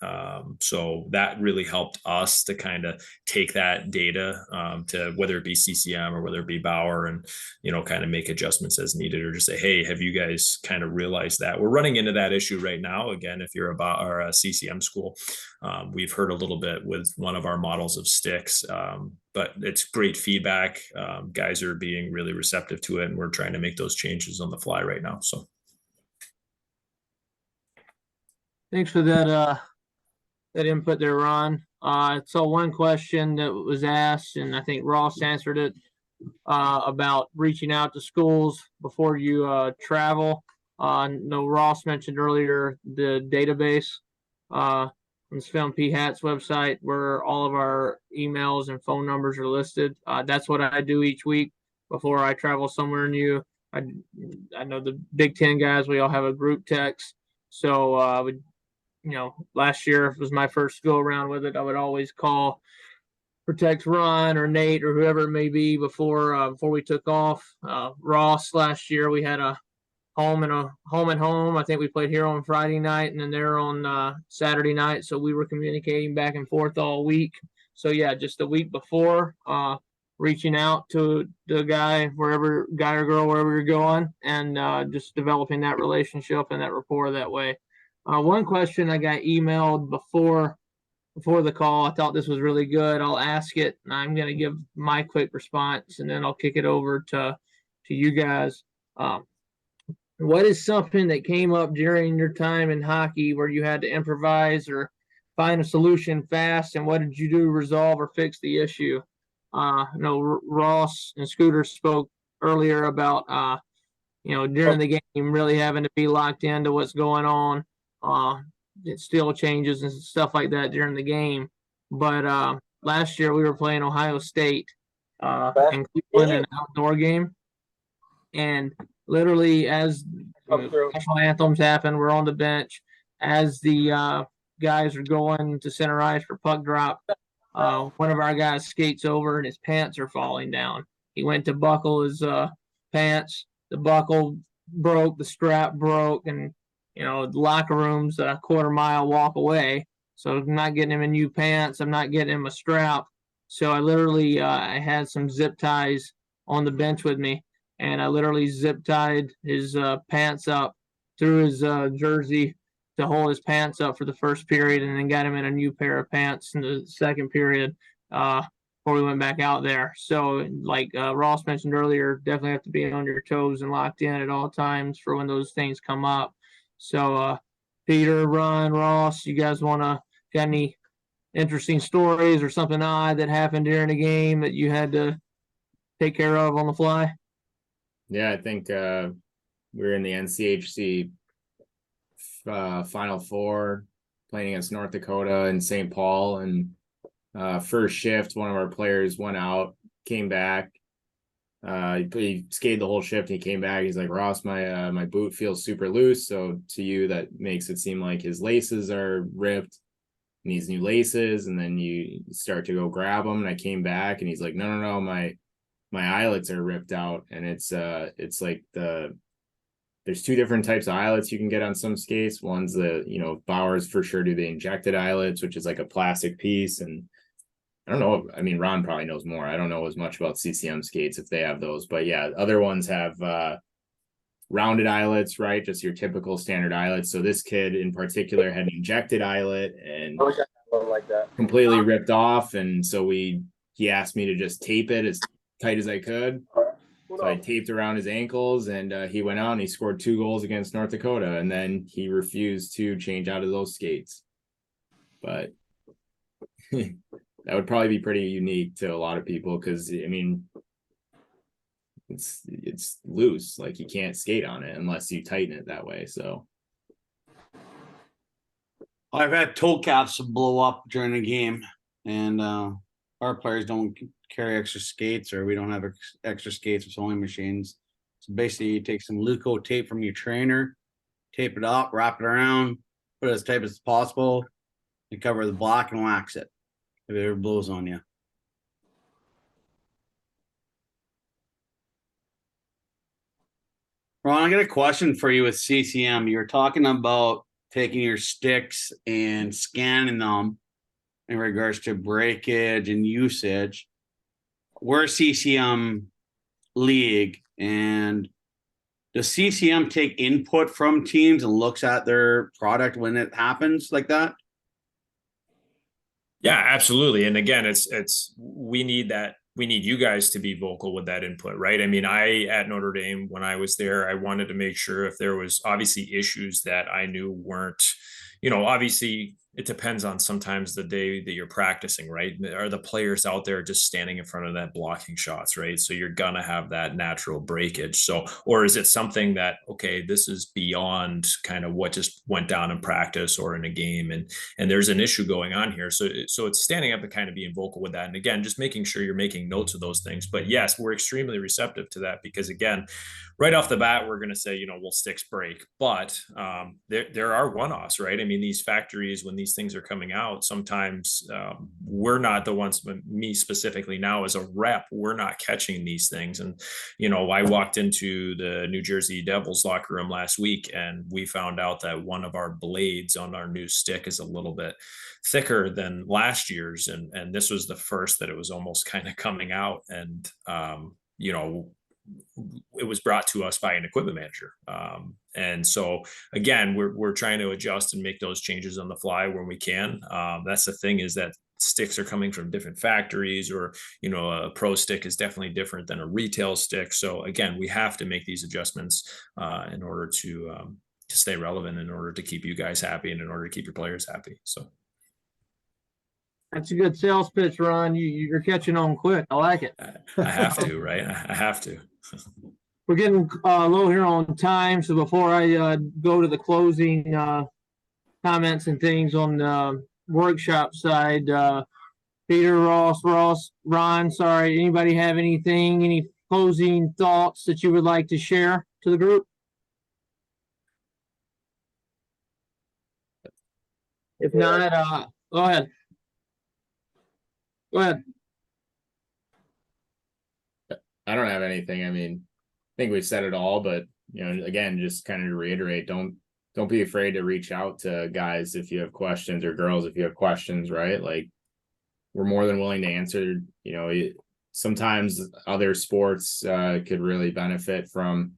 So that really helped us to kind of take that data to whether it be CCM or whether it be Bauer, and kind of make adjustments as needed, or just say, hey, have you guys kind of realized that we're running into that issue right now? Again, if you're a CCM school, we've heard a little bit with one of our models of sticks, but it's great feedback. Guys are being really receptive to it, and we're trying to make those changes on the fly right now. So Thanks for that input there, Ron. So one question that was asked, and I think Ross answered it, about reaching out to schools before you travel. No, Ross mentioned earlier the database on Sven P. Hat's website, where all of our emails and phone numbers are listed. That's what I do each week before I travel somewhere new. I know the Big Ten guys, we all have a group text. So last year, if it was my first go around with it, I would always call or text Ron or Nate or whoever it may be before we took off. Ross, last year we had a home and home. I think we played here on Friday night and then there on Saturday night. So we were communicating back and forth all week. So yeah, just the week before, reaching out to the guy or girl, wherever you're going, and just developing that relationship and that rapport that way. One question I got emailed before the call, I thought this was really good. I'll ask it, and I'm going to give my quick response, and then I'll kick it over to you guys. What is something that came up during your time in hockey where you had to improvise or find a solution fast, and what did you do to resolve or fix the issue? Ross and Scooter spoke earlier about during the game really having to be locked into what's going on. It still changes and stuff like that during the game. But last year we were playing Ohio State in Cleveland, an outdoor game, and literally as national anthems happen, we're on the bench as the guys are going to center ice for puck drop. One of our guys skates over and his pants are falling down. He went to buckle his pants. The buckle broke, the strap broke, and the locker room's a quarter-mile walk away. So I'm not getting him a new pants. I'm not getting him a strap. So I literally I had some zip ties on the bench with me, and I literally zip tied his pants up through his jersey to hold his pants up for the first period, and then got him in a new pair of pants in the second period. before we went back out there. So like Ross mentioned earlier, definitely have to be on your toes and locked in at all times for when those things come up. So Peter, Ron, Ross, you guys got any interesting stories or something odd that happened during a game that you had to take care of on the fly? Yeah, I think we were in the NCHC Final Four playing against North Dakota and St. Paul, and first shift, one of our players went out, came back. He skated the whole shift. And he came back. He's like, Ross, my boot feels super loose. So to you, that makes it seem like his laces are ripped. Needs new laces. And then you start to go grab them. And I came back, and he's like, no, my eyelets are ripped out. And it's like there's two different types of eyelets you can get on some skates. One's Bauer's for sure do the injected eyelets, which is like a plastic piece. And I don't know. I mean, Ron probably knows more. I don't know as much about CCM skates if they have those, but yeah, other ones have rounded eyelets, right? Just your typical standard eyelets. So this kid in particular had an injected eyelet and completely ripped off. And so he asked me to just tape it as tight as I could. So I taped around his ankles, and he went out and he scored 2 goals against North Dakota. And then he refused to change out of those skates. But that would probably be pretty unique to a lot of people, because I mean, it's loose. Like, you can't skate on it unless you tighten it that way. So I've had toe caps blow up during a game, and our players don't carry extra skates, or we don't have extra skates with sewing machines. So basically, you take some Luco tape from your trainer, tape it up, wrap it around, put it as tight as possible, and cover the block and wax it if it ever blows on you. Ron, I got a question for you with CCM. You were talking about taking your sticks and scanning them in regards to breakage and usage. We're CCM league, and does CCM take input from teams and looks at their product when it happens like that? Yeah, absolutely. And again, we need you guys to be vocal with that input, right? I mean, at Notre Dame, when I was there, I wanted to make sure if there was obviously issues that I knew weren't, obviously it depends on sometimes the day that you're practicing, right? Are the players out there just standing in front of that blocking shots, right? So you're going to have that natural breakage. So, or is it something that, okay, this is beyond kind of what just went down in practice or in a game, and there's an issue going on here. So it's standing up and kind of being vocal with that. And again, just making sure you're making notes of those things. But yes, we're extremely receptive to that, because again, right off the bat, we're going to say, will sticks break? But there are one-offs, right? I mean, these factories, when these things are coming out, sometimes we're not the ones, me specifically now as a rep, we're not catching these things. And, I walked into the New Jersey Devils locker room last week, and we found out that one of our blades on our new stick is a little bit thicker than last year's. And this was the first that it was almost kind of coming out. And, it was brought to us by an equipment manager. And so again, we're trying to adjust and make those changes on the fly when we can. That's the thing, is that sticks are coming from different factories, or, a pro stick is definitely different than a retail stick. So again, we have to make these adjustments in order to stay relevant, in order to keep you guys happy, and in order to keep your players happy. So that's a good sales pitch, Ron. You're catching on quick. I like it. I have to, right? I have to. We're getting low here on time, so before I go to the closing comments and things on the workshop side, Peter, Ross, Ron, sorry, anybody have any closing thoughts that you would like to share to the group? If not, go ahead. Go ahead. I don't have anything. I mean, I think we've said it all, but again, just kind of to reiterate, don't be afraid to reach out to guys if you have questions, or girls if you have questions, right? Like, we're more than willing to answer. Sometimes other sports could really benefit from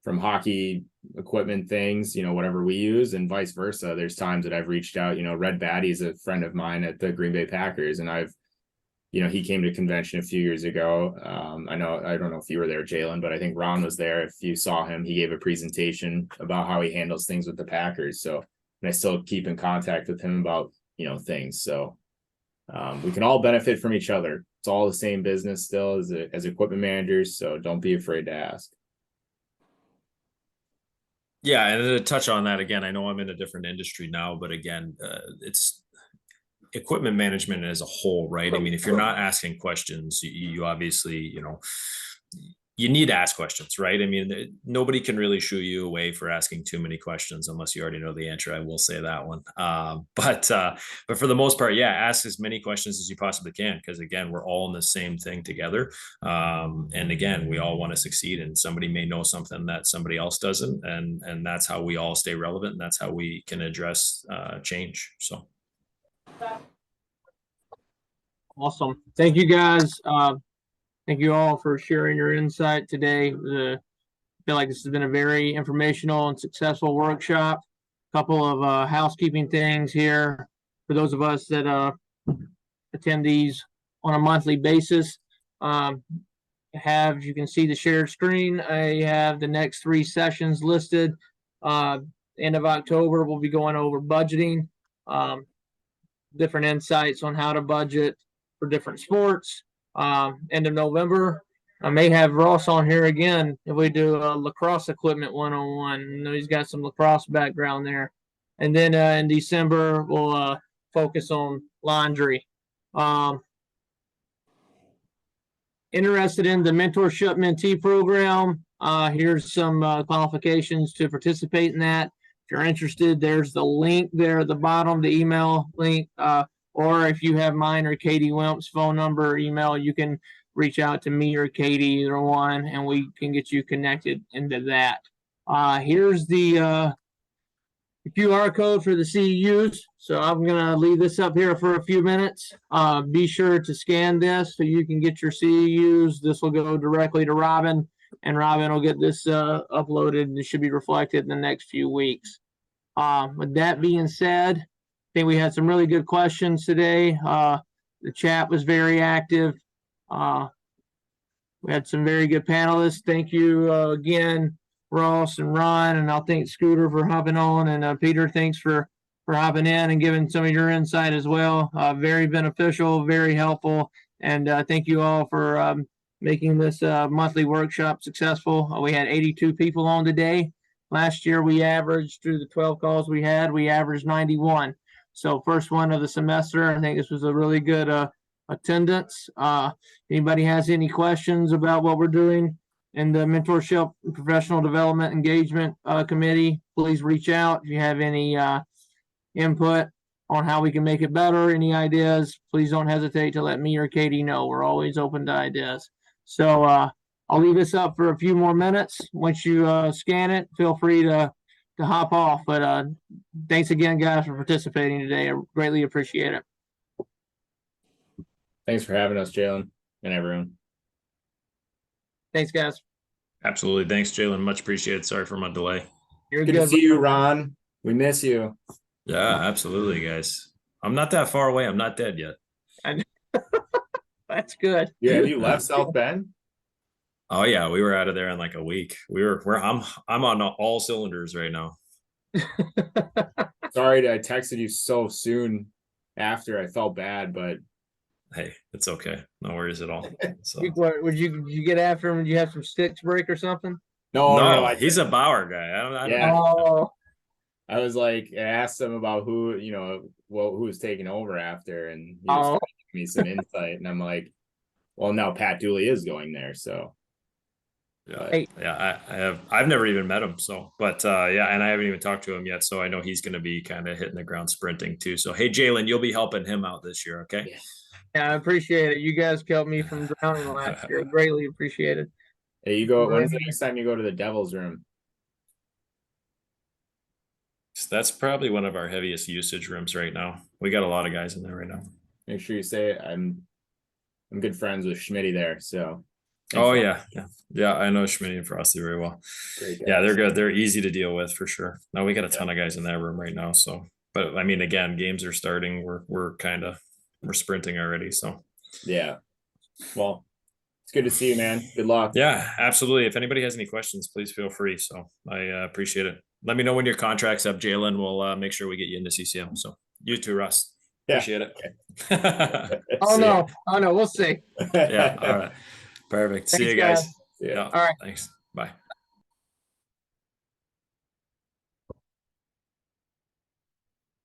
hockey equipment things, whatever we use, and vice versa. There's times that I've reached out. Red Batty is a friend of mine at the Green Bay Packers, and I've he came to convention a few years ago. I don't know if you were there, Jalen, but I think Ron was there. If you saw him, he gave a presentation about how he handles things with the Packers. So, and I still keep in contact with him about, things. So we can all benefit from each other. It's all the same business still as equipment managers. So don't be afraid to ask. Yeah, and to touch on that again, I know I'm in a different industry now, but again, it's equipment management as a whole, right? I mean, if you're not asking questions, you obviously, you need to ask questions, right? I mean, nobody can really shoo you away for asking too many questions unless you already know the answer. I will say that one. But for the most part, yeah, ask as many questions as you possibly can, because again, we're all in the same thing together. And again, we all want to succeed, and somebody may know something that somebody else doesn't, and that's how we all stay relevant, and that's how we can address change. So. Awesome. Thank you guys. Thank you all for sharing your insight today. I feel like this has been a very informational and successful workshop. A couple of housekeeping things here for those of us that attend these on a monthly basis. You can see the shared screen. I have the next 3 sessions listed. End of October, we'll be going over budgeting, different insights on how to budget for different sports. End of November, I may have Ross on here again if we do a lacrosse equipment 101. I know he's got some lacrosse background there. And then in December, we'll focus on laundry. Interested in the mentorship mentee program? Here's some qualifications to participate in that. If you're interested, there's the link there at the bottom, the email link. Or if you have mine or Katie Wimp's phone number or email, you can reach out to me or Katie, either one, and we can get you connected into that. Here's the QR code for the CEUs. So I'm going to leave this up here for a few minutes. Be sure to scan this so you can get your CEUs. This will go directly to Robin, and Robin will get this uploaded, and it should be reflected in the next few weeks. With that being said, I think we had some really good questions today. The chat was very active. We had some very good panelists. Thank you again, Ross and Ron, and I'll thank Scooter for hopping on, and Peter, thanks for hopping in and giving some of your insight as well. Very beneficial, very helpful, and thank you all for making this monthly workshop successful. We had 82 people on today. Last year, we averaged, through the 12 calls we averaged 91. So first one of the semester, I think this was a really good attendance. Anybody has any questions about what we're doing in the mentorship and professional development engagement committee, please reach out. If you have any input on how we can make it better, any ideas, please don't hesitate to let me or Katie know. We're always open to ideas. So I'll leave this up for a few more minutes. Once you scan it, feel free to hop off. But thanks again, guys, for participating today. I greatly appreciate it. Thanks for having us, Jalen, and everyone. Thanks, guys. Absolutely. Thanks, Jalen. Much appreciated. Sorry for my delay. You're Good to see you, Ron. We miss you. Yeah, absolutely, guys. I'm not that far away. I'm not dead yet. That's good. Yeah, have you left South Bend? Oh yeah, we were out of there in like a week. I'm on all cylinders right now. Sorry, I texted you so soon after. I felt bad, but Hey, it's okay. No worries at all. So. Would you get after him? Did you have some sticks break or something? no, he's a Bauer guy. I Yeah. Oh, I was like, I asked him about who was taking over after, and he was giving me some insight, and I'm like, well, now Pat Dooley is going there, so. Yeah, Hey. yeah, I've never even met him, so but yeah, and I haven't even talked to him yet, so I know he's going to be kind of hitting the ground sprinting too. So hey, Jalen, you'll be helping him out this year, okay? yeah, I appreciate it. You guys kept me from drowning last year. Greatly appreciated. Hey, you go. When's the next time you go to the Devil's Room? So that's probably one of our heaviest usage rooms right now. We got a lot of guys in there right now. Make sure you say it. I'm good friends with Schmitty there, so. Oh yeah, I know Schmitty and Frosty very well. Great guys. Yeah, they're good. They're easy to deal with for sure. Now we got a ton of guys in that room right now. So, but I mean, again, games are starting. We're sprinting already. So Yeah. Well, it's good to see you, man. Good luck. Yeah, absolutely. If anybody has any questions, please feel free. So I appreciate it. Let me know when your contract's up, Jalen. We'll make sure we get you into CCM. So you too, Russ. Yeah. Appreciate it. Oh See ya. no, we'll see. Yeah. All right. Perfect. See Thanks, you guys. guys. Yeah. All right. Thanks. Bye.